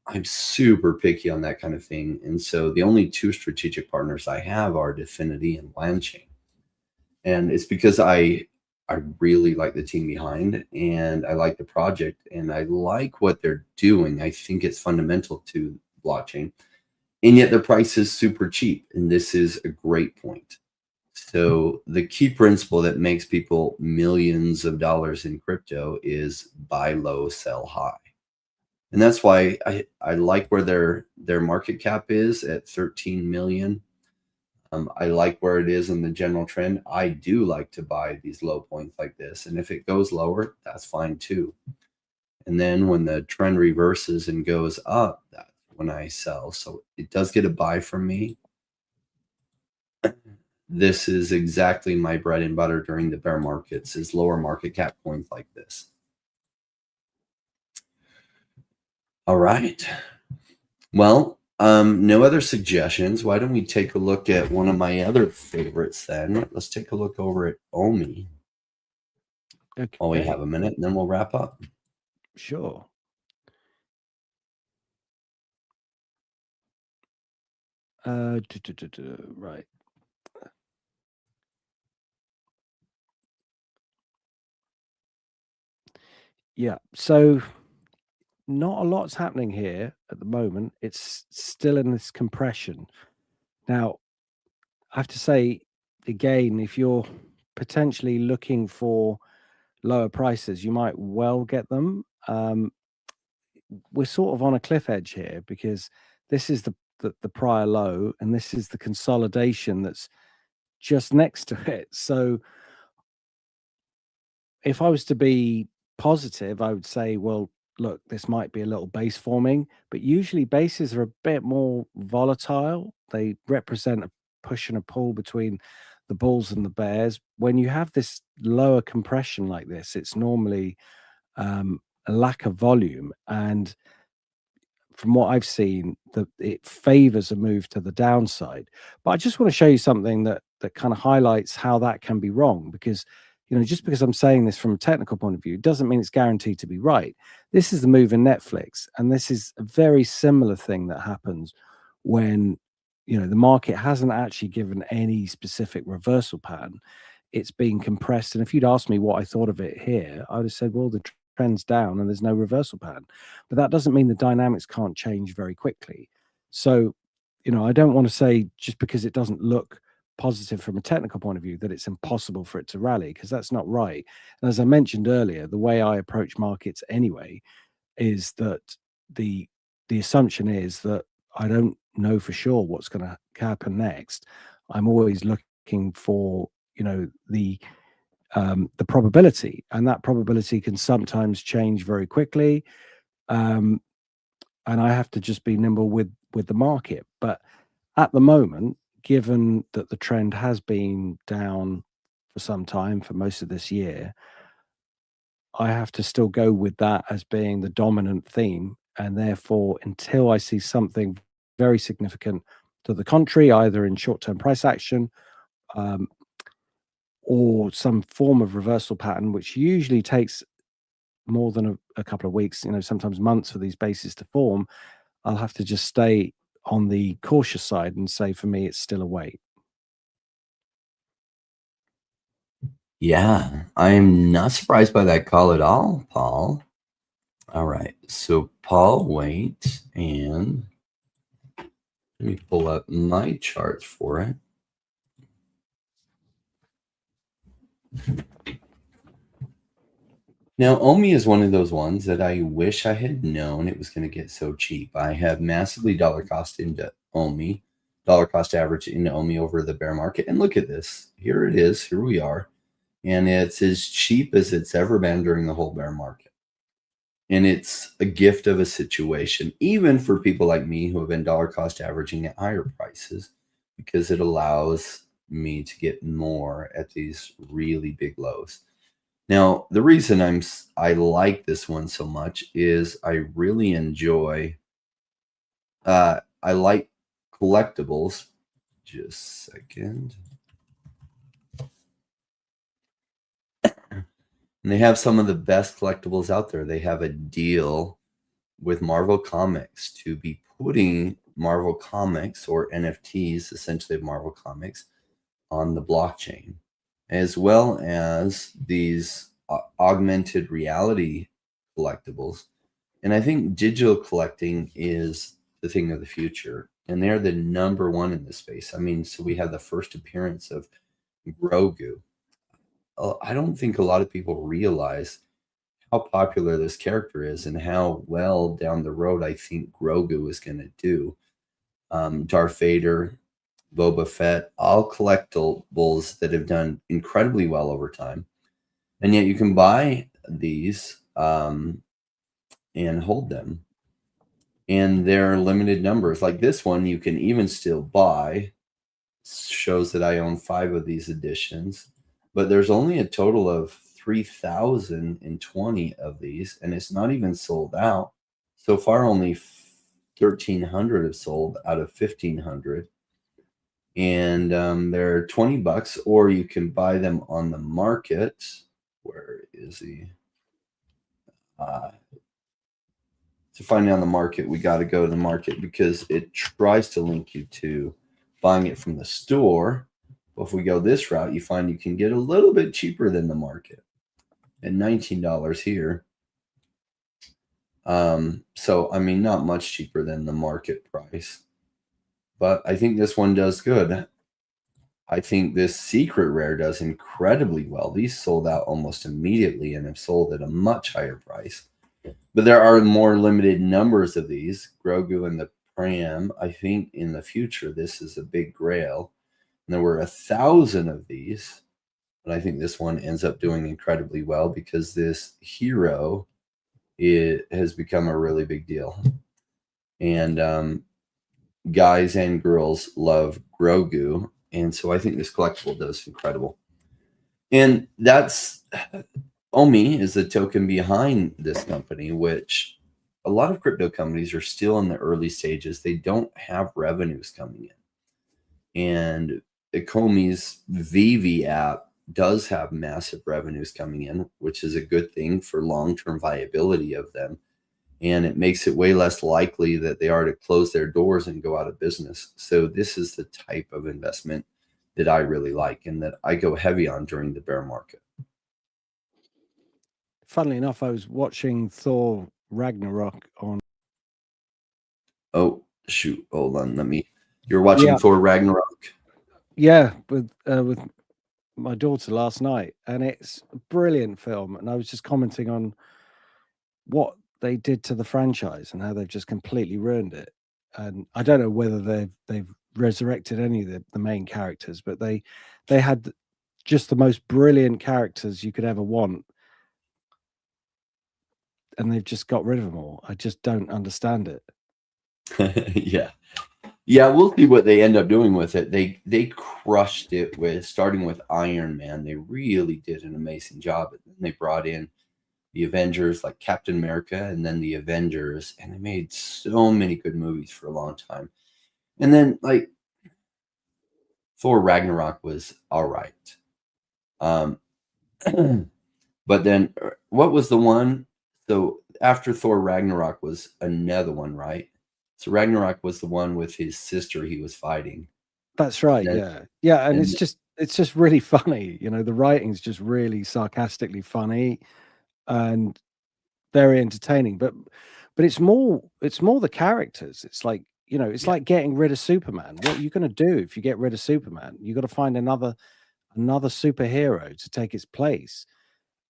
I'm super picky on that kind of thing. And so the only two strategic partners I have are Dfinity and LandChain. And it's because I really like the team behind, and I like the project, and I like what they're doing. I think it's fundamental to blockchain, and yet the price is super cheap. And this is a great point. So the key principle that makes people millions of dollars in crypto is buy low, sell high. And that's why I like where their market cap is at 13 million. I like where it is in the general trend. I do like to buy these low points like this. And if it goes lower, that's fine too. And then when the trend reverses and goes up, that's when I sell. So it does get a buy from me. This is exactly my bread and butter during the bear markets, is lower market cap coins like this. All right. Well, no other suggestions. Why don't we take a look at one of my other favorites then? Let's take a look over at OMI. Okay. While we have a minute, and then we'll wrap up. Sure. Right. Yeah. So not a lot's happening here at the moment. It's still in this compression. Now, I have to say, again, if you're potentially looking for lower prices, you might well get them. We're sort of on a cliff edge here because this is the prior low, and this is the consolidation that's just next to it. So if I was to be positive, I would say, well, look, this might be a little base forming, but usually bases are a bit more volatile. They represent a push and a pull between the bulls and the bears. When you have this lower compression like this, it's normally a lack of volume. And from what I've seen, it favors a move to the downside. But I just want to show you something that kind of highlights how that can be wrong, because just because I'm saying this from a technical point of view doesn't mean it's guaranteed to be right. This is the move in Netflix, and this is a very similar thing that happens when the market hasn't actually given any specific reversal pattern. It's being compressed, and if you'd asked me what I thought of it here, I would have said, well, the trend's down and there's no reversal pattern. But that doesn't mean the dynamics can't change very quickly. So I don't want to say just because it doesn't look positive from a technical point of view that it's impossible for it to rally, because that's not right. And as I mentioned earlier, the way I approach markets anyway is that the assumption is that I don't know for sure what's going to happen next. I'm always looking for the probability, and that probability can sometimes change very quickly, and I have to just be nimble with the market. But at the moment, given that the trend has been down for some time, for most of this year, I have to still go with that as being the dominant theme. And therefore, until I see something very significant to the contrary, either in short-term price action or some form of reversal pattern, which usually takes more than a couple of weeks, sometimes months for these bases to form, I'll have to just stay on the cautious side and say, for me, it's still a wait. Yeah, I'm not surprised by that call at all, Paul. All right, so Paul, wait, and let me pull up my charts for it. Now, OMI is one of those ones that I wish I had known it was going to get so cheap. I have massively dollar cost into OMI, dollar cost average into OMI over the bear market. And look at this. Here it is. Here we are. And it's as cheap as it's ever been during the whole bear market. And it's a gift of a situation, even for people like me who have been dollar cost averaging at higher prices, because it allows me to get more at these really big lows. Now, the reason I like this one so much is I really enjoy I like collectibles. Just a second. And they have some of the best collectibles out there. They have a deal with Marvel Comics to be putting Marvel Comics or NFTs, essentially of Marvel Comics, on the blockchain, as well as these augmented reality collectibles. And I think digital collecting is the thing of the future. And they're the number one in this space. I mean, so we have the first appearance of Grogu. I don't think a lot of people realize how popular this character is and how well down the road I think Grogu is going to do. Darth Vader, Boba Fett, all collectibles that have done incredibly well over time. And yet you can buy these and hold them. And they're limited numbers. Like this one, you can even still buy. Shows that I own 5 of these editions. But there's only a total of 3,020 of these, and it's not even sold out. So far, only 1,300 have sold out of 1,500. And they're $20, or you can buy them on the market. Where is he? To find it on the market, we got to go to the market because it tries to link you to buying it from the store. But if we go this route, you find you can get a little bit cheaper than the market at $19 here. So, I mean, not much cheaper than the market price. But I think this one does good. I think this secret rare does incredibly well. These sold out almost immediately and have sold at a much higher price. But there are more limited numbers of these. Grogu and the Pram. I think in the future, this is a big grail. And there were 1,000 of these. But I think this one ends up doing incredibly well because this hero has become a really big deal. And guys and girls love Grogu. And so I think this collectible does incredible. And that's Omi is the token behind this company, which a lot of crypto companies are still in the early stages. They don't have revenues coming in. And Ecomi's Vivi app does have massive revenues coming in, which is a good thing for long-term viability of them. And it makes it way less likely that they are to close their doors and go out of business. So this is the type of investment that I really like and that I go heavy on during the bear market. Funnily enough, I was watching Thor Ragnarok on. Oh, shoot. Hold on. You're watching Thor Ragnarok? Yeah, with my daughter last night, and it's a brilliant film. And I was just commenting on what they did to the franchise and how they've just completely ruined it. And I don't know whether they've resurrected any of the main characters, but they had just the most brilliant characters you could ever want, and they've just got rid of them all. I just don't understand it. Yeah, we'll see what they end up doing with it. They crushed it with starting with Iron Man. They really did an amazing job. And then they brought in the Avengers, like Captain America, and then the Avengers, and they made so many good movies for a long time. And then like Thor Ragnarok was all right. But then what was the one? So after Thor Ragnarok was another one, right? So Ragnarok was the one with his sister he was fighting. That's right. Yeah. And it's just really funny. You know, the writing's just really sarcastically funny and very entertaining. But it's more the characters. It's like, you know, it's like getting rid of Superman. What are you going to do if you get rid of Superman? You got to find another superhero to take its place.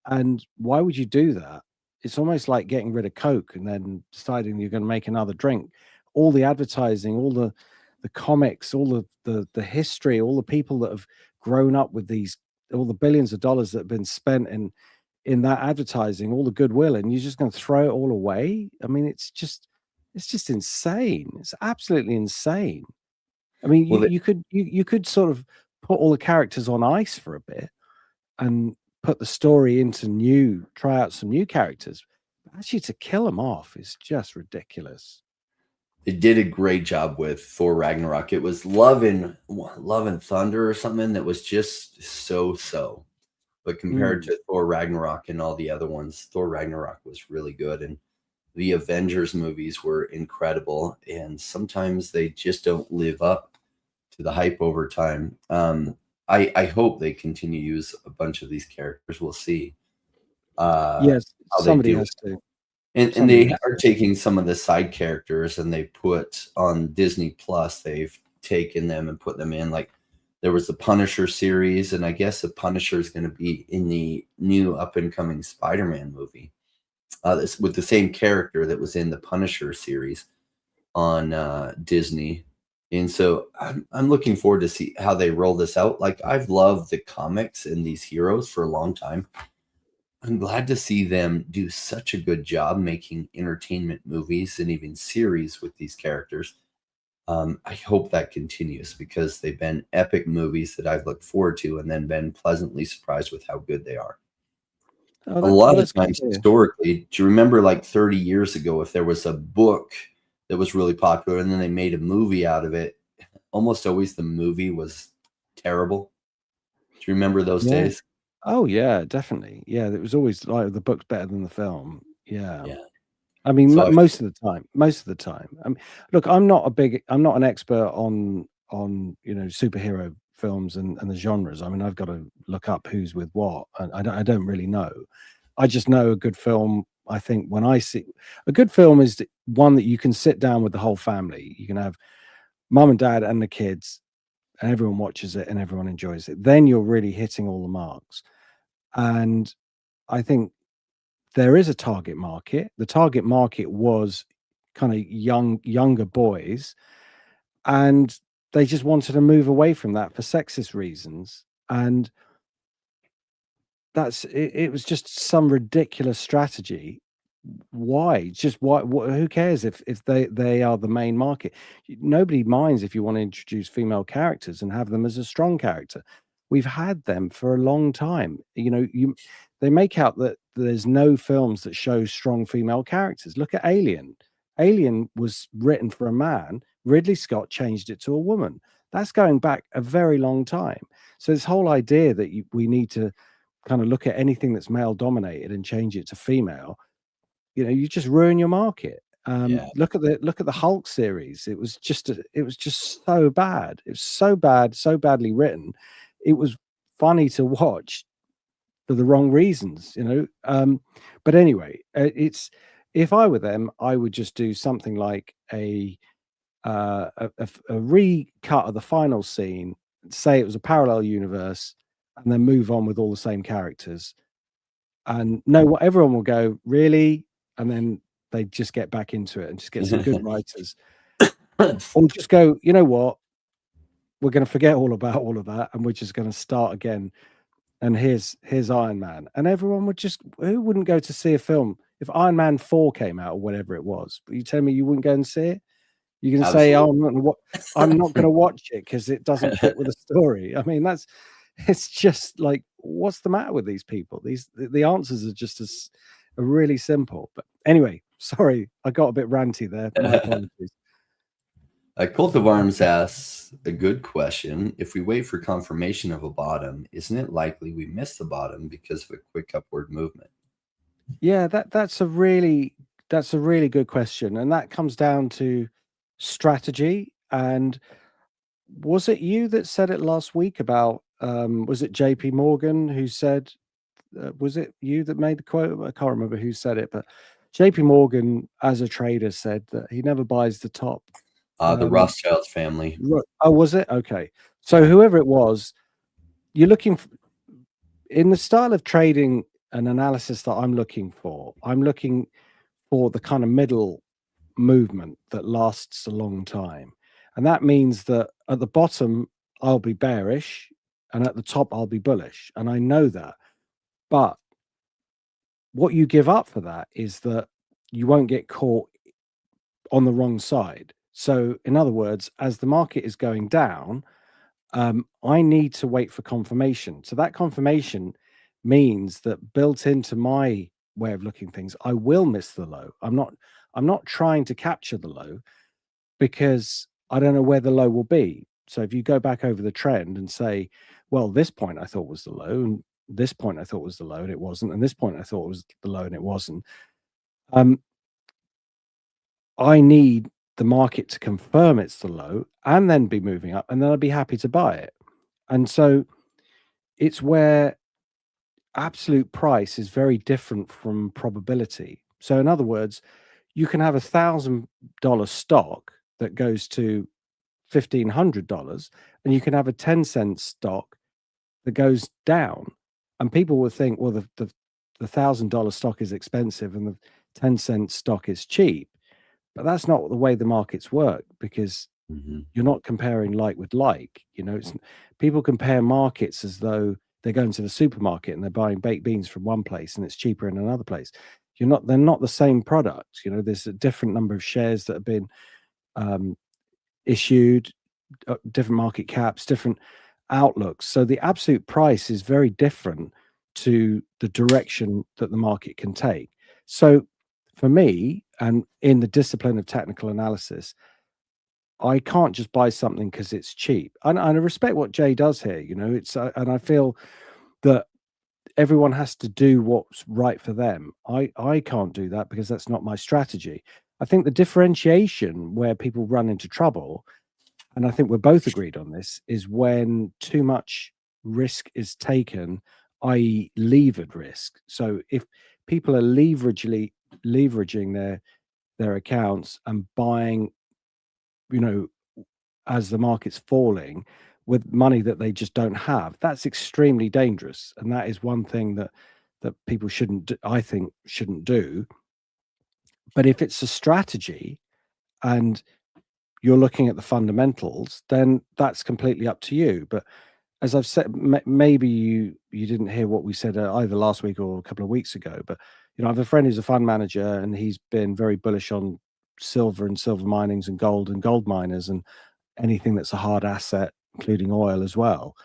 And why would you do that? It's almost like getting rid of Coke and then deciding you're going to make another drink. All the advertising, all the comics, all the history, all the people that have grown up with these, all the billions of dollars that have been spent in that advertising, all the goodwill, and you're just going to throw it all away. I mean, it's just insane. It's absolutely insane. I mean, you could sort of put all the characters on ice for a bit and put the story into try out some new characters. Actually, to kill them off is just ridiculous. It did a great job with Thor Ragnarok. It was Love and Thunder or something that was just so. But compared to Thor Ragnarok and all the other ones, Thor Ragnarok was really good. And the Avengers movies were incredible. And sometimes they just don't live up to the hype over time. I hope they continue to use a bunch of these characters. We'll see. Yes, somebody has to. And they are taking some of the side characters and they put on Disney Plus, they've taken them and put them in. Like there was the Punisher series, and I guess the Punisher is going to be in the new up and coming Spider-Man movie. With the same character that was in the Punisher series on Disney. And so I'm looking forward to see how they roll this out. Like I've loved the comics and these heroes for a long time. I'm glad to see them do such a good job making entertainment movies and even series with these characters. I hope that continues because they've been epic movies that I've looked forward to and then been pleasantly surprised with how good they are. A lot of times historically, do you remember like 30 years ago, if there was a book that was really popular and then they made a movie out of it, almost always the movie was terrible. Do you remember those days? Oh yeah, definitely. Yeah, it was always like the book's better than the film. Yeah. Yeah. I mean, most of the time. I mean, look, I'm not an expert on superhero films and the genres. I mean, I've got to look up who's with what, and I don't really know. I just know a good film. I think when I see a good film is one that you can sit down with the whole family. You can have mum and dad and the kids, and everyone watches it and everyone enjoys it. Then you're really hitting all the marks. And I think there is a target market. The target market was kind of younger boys, and they just wanted to move away from that for sexist reasons. And it was just some ridiculous strategy. Why? Just why? Who cares if they are the main market? Nobody minds if you want to introduce female characters and have them as a strong character. We've had them for a long time. They make out that there's no films that show strong female characters. Look at Alien. Alien was written for a man. Ridley Scott changed it to a woman. That's going back a very long time. So this whole idea that we need to kind of look at anything that's male dominated and change it to female, you just ruin your market. Look at the Hulk series. It was just so bad. It was so bad, so badly written. It was funny to watch for the wrong reasons, but anyway, if I were them, I would just do something like a recut of the final scene, say it was a parallel universe, and then move on with all the same characters, and know what everyone will go, really, and then they just get back into it and just get some good writers, or just go, you know what, we're going to forget all about all of that and we're just going to start again. And here's Iron Man, and everyone would who wouldn't go to see a film if Iron Man 4 came out or whatever it was? But you tell me you wouldn't go and see it? You can say, "Oh, I'm not going to watch it because it doesn't fit with the story." I mean, it's just like, what's the matter with these people? The answers are just are really simple. But anyway, sorry, I got a bit ranty there. My apologies. Cult of Arms asks a good question. If we wait for confirmation of a bottom, isn't it likely we miss the bottom because of a quick upward movement? Yeah, that's a really good question, and that comes down to strategy. And was it you that said it last week about was it JP Morgan who said, was it you that made the quote? I can't remember who said it, but JP Morgan as a trader said that he never buys the top. The Rothschild family. Oh, was it? Okay. So whoever it was, you're looking in the style of trading and analysis that I'm looking for the kind of middle movement that lasts a long time. And that means that at the bottom, I'll be bearish, and at the top, I'll be bullish. And I know that. But what you give up for that is that you won't get caught on the wrong side. So in other words, as the market is going down, I need to wait for confirmation. So that confirmation means that built into my way of looking things, I will miss the low. I'm not trying to capture the low because I don't know where the low will be. So if you go back over the trend and say, well, this point I thought was the low, and this point I thought was the low and it wasn't, and this point I thought was the low and it wasn't. I need the market to confirm it's the low and then be moving up, and then I'd be happy to buy it. And so it's where absolute price is very different from probability. So in other words, you can have $1,000 stock that goes to $1,500, and you can have a 10-cent stock that goes down. And people will think, well, the $1,000 stock is expensive and the 10-cent stock is cheap. But that's not the way the markets work, because you're not comparing like with like. It's people compare markets as though they're going to the supermarket and they're buying baked beans from one place and it's cheaper in another place. They're not the same product. There's a different number of shares that have been issued, different market caps, different outlooks. So the absolute price is very different to the direction that the market can take. So for me, and in the discipline of technical analysis, I can't just buy something because it's cheap. And I respect what Jay does here. And I feel that everyone has to do what's right for them. I can't do that because that's not my strategy. I think the differentiation where people run into trouble, and I think we're both agreed on this, is when too much risk is taken, i.e. levered risk. So if people are leveraging their accounts and buying, as the market's falling, with money that they just don't have, that's extremely dangerous. And that is one thing that people I think shouldn't do. But if it's a strategy and you're looking at the fundamentals, then that's completely up to you. But as I've said, maybe you didn't hear what we said either last week or a couple of weeks ago, but I have a friend who's a fund manager, and he's been very bullish on silver and silver minings and gold miners and anything that's a hard asset, including oil as well.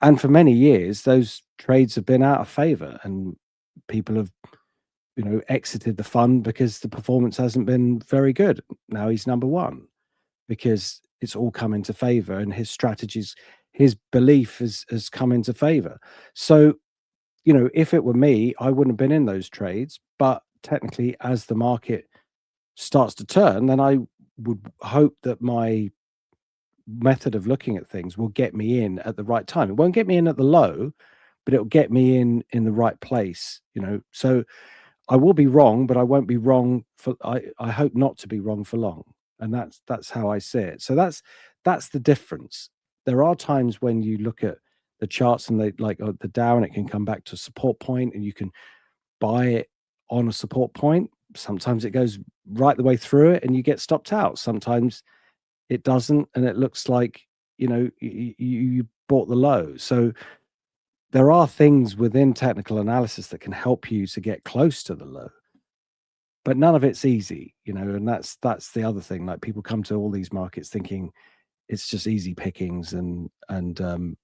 And for many years, those trades have been out of favor, and people have, exited the fund because the performance hasn't been very good. Now he's number one because it's all come into favor, and his strategies, his belief has come into favor. So, if it were me, I wouldn't have been in those trades. But technically, as the market starts to turn, then I would hope that my method of looking at things will get me in at the right time. It won't get me in at the low, but it'll get me in the right place. So I will be wrong, but I won't be wrong for. I hope not to be wrong for long, and that's how I see it. So that's the difference. There are times when you look at the charts and they like the Dow, and it can come back to a support point, and you can buy it on a support point. Sometimes it goes right the way through it, and you get stopped out. Sometimes it doesn't, and it looks like you bought the low. So there are things within technical analysis that can help you to get close to the low, but none of it's easy, and that's the other thing. Like, people come to all these markets thinking it's just easy pickings, and they're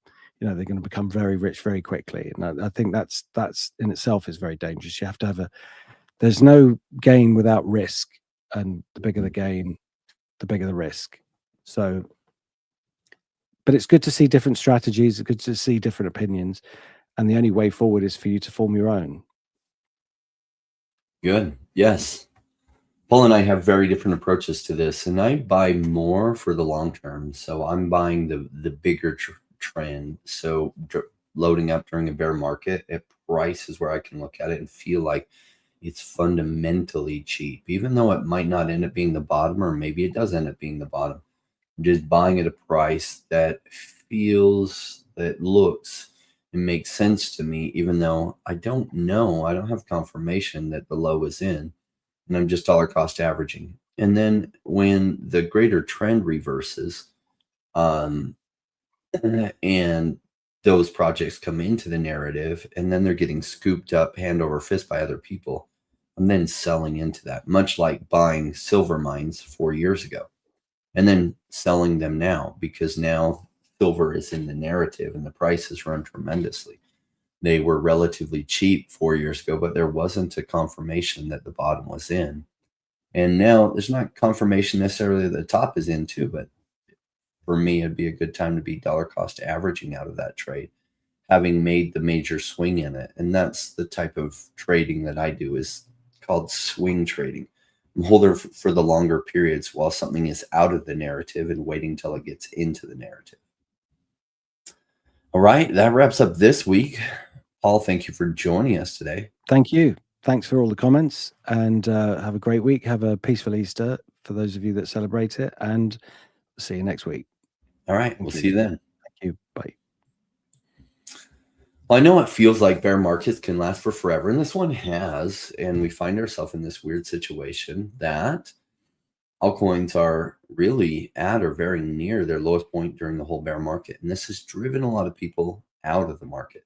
going to become very rich very quickly. And I think that's in itself is very dangerous. You have to have there's no gain without risk, and the bigger the gain, the bigger the risk. So, but it's good to see different strategies. It's good to see different opinions, and the only way forward is for you to form your own. Good. Yes. Paul and I have very different approaches to this, and I buy more for the long term. So I'm buying the bigger trend. So loading up during a bear market at price is where I can look at it and feel like it's fundamentally cheap, even though it might not end up being the bottom, or maybe it does end up being the bottom. I'm just buying at a price that feels, that looks, and makes sense to me, even though I don't know, I don't have confirmation that the low is in, and I'm just dollar cost averaging. And then when the greater trend reverses, and those projects come into the narrative, and then they're getting scooped up hand over fist by other people, I'm then selling into that, much like buying silver mines 4 years ago and then selling them now, because now silver is in the narrative and the price has run tremendously. They were relatively cheap 4 years ago, but there wasn't a confirmation that the bottom was in. And now there's not confirmation necessarily that the top is in too, but for me, it'd be a good time to be dollar cost averaging out of that trade, having made the major swing in it. And that's the type of trading that I do, is called swing trading. I'm holder for the longer periods while something is out of the narrative and waiting till it gets into the narrative. All right, that wraps up this week. Paul, thank you for joining us today. Thank you. Thanks for all the comments, and have a great week. Have a peaceful Easter for those of you that celebrate it, and see you next week. All right, we'll see you then. Thank you. Bye. Well, I know it feels like bear markets can last for forever, and this one has, and we find ourselves in this weird situation that altcoins are really at or very near their lowest point during the whole bear market. And this has driven a lot of people out of the market,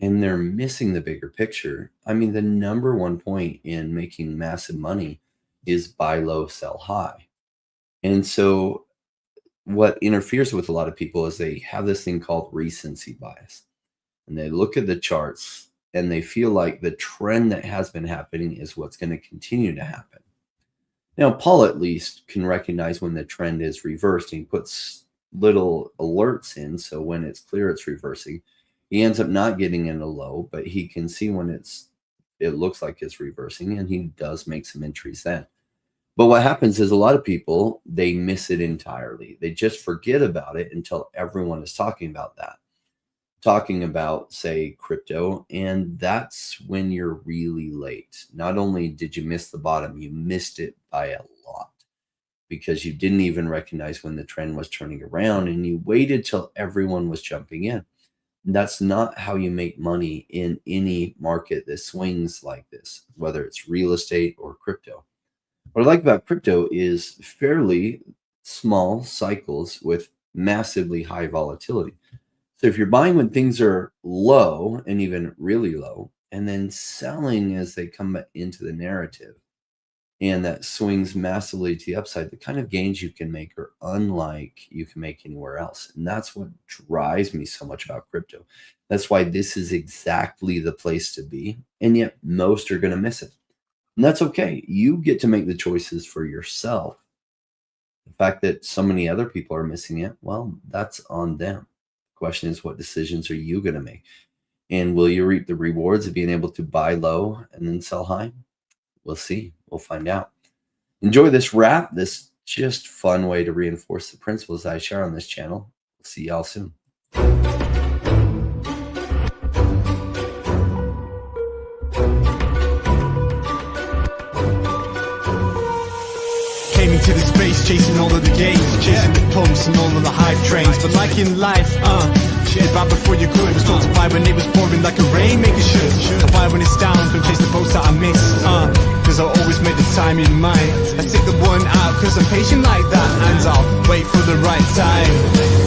and they're missing the bigger picture. I mean, the number one point in making massive money is buy low, sell high. And so what interferes with a lot of people is they have this thing called recency bias. And they look at the charts and they feel like the trend that has been happening is what's going to continue to happen. Now, Paul at least can recognize when the trend is reversed. He puts little alerts in, so when it's clear it's reversing, he ends up not getting in a low, but he can see when it looks like it's reversing, and he does make some entries then. But what happens is a lot of people, they miss it entirely. They just forget about it until everyone is talking about that. Talking about, say, crypto, and that's when you're really late. Not only did you miss the bottom, you missed it by a lot, because you didn't even recognize when the trend was turning around, and you waited till everyone was jumping in. That's not how you make money in any market that swings like this, whether it's real estate or crypto. What I like about crypto is fairly small cycles with massively high volatility. So if you're buying when things are low and even really low, and then selling as they come into the narrative, and that swings massively to the upside, the kind of gains you can make are unlike you can make anywhere else. And that's what drives me so much about crypto. That's why this is exactly the place to be. And yet most are going to miss it. And that's okay. You get to make the choices for yourself. The fact that so many other people are missing it, well, that's on them. Question is, what decisions are you going to make? And will you reap the rewards of being able to buy low and then sell high? We'll see. We'll find out. Enjoy this wrap, this just fun way to reinforce the principles I share on this channel. We'll see y'all soon. To the space, chasing all of the gains, chasing the pumps and all of the hype trains. But like in life, shit about before you could. Was told to buy when it was pouring like a rainmaker should. To buy when it's down, don't chase the boats that I miss. Cause I always make the time in mind. I take the one out cause I'm patient like that. And I'll wait for the right time.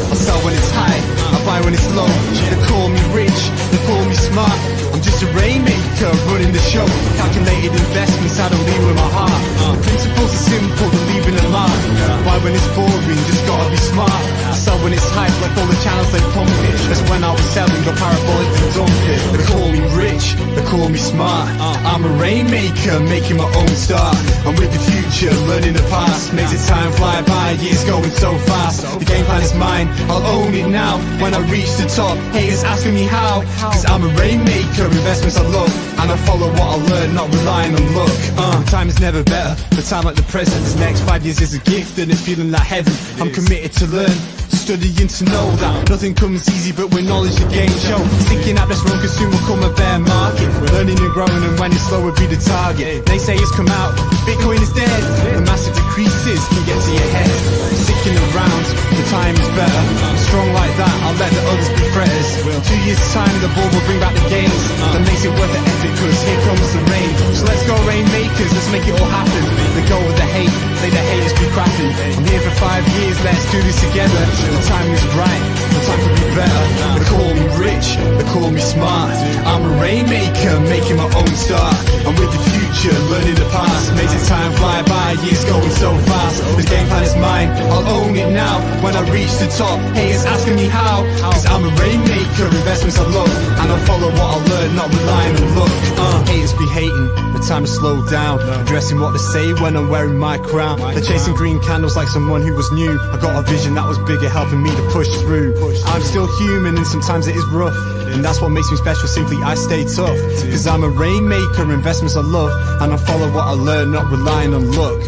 I'll sell when it's high, I'll buy when it's low. They call me rich, they call me smart. I'm just a rainmaker running the show. Calculated investments, I don't lead with my heart. The principles are simple, to leave in a lot. Buy when it's boring, just gotta be smart. Sell when it's hype, like all the channels they pump it. That's when I was selling the parabolic to dump it. They call me rich, they call me smart. I'm a rainmaker, making my own start. I'm with the future, learning the past. Makes the time fly by, years going so fast. The game plan is mine, I'll own it now. When I reach the top, haters asking me how. Cause I'm a rainmaker, investments I love. And I follow what I learn, not relying on luck. Time is never better, the time like the present. This next 5 years is a gift and it's feeling like heaven. I'm committed to learn, to studying to know that nothing comes easy but with knowledge the game show. Sticking out this road cause soon will come a bear market. Learning and growing and when it's slow will be the target. Naysayers come out, Bitcoin is dead. The massive decreases can get to your head. Sticking around, the time is better. I'm strong like that, I'll let the others be fretters. 2 years time the ball will bring back the gains. That makes it worth the effort cause here comes the rain. So let's go rainmakers, let's make it all happen. Let go of the hate, say the haters be crafting. I'm here for 5 years, let's do this together. The time is right, the time could be better. They call me rich, they call me smart. I'm a rainmaker, making my own start. I'm with the future, learning the past. Amazing time fly by, years going so fast. The game plan is mine, I'll own it now. When I reach the top, haters asking me how. Cause I'm a rainmaker, investments I love. And I'll follow what I learn, not relying on luck. Haters be hating, the time to slow down. Addressing what they say when I'm wearing my crown. They're chasing green candles like someone who was new. I got a vision that was bigger, helping me to push through. I'm still human and sometimes it is rough, and that's what makes me special, simply I stay tough. Cause I'm a rainmaker, investments I love. And I follow what I learn, not relying on luck.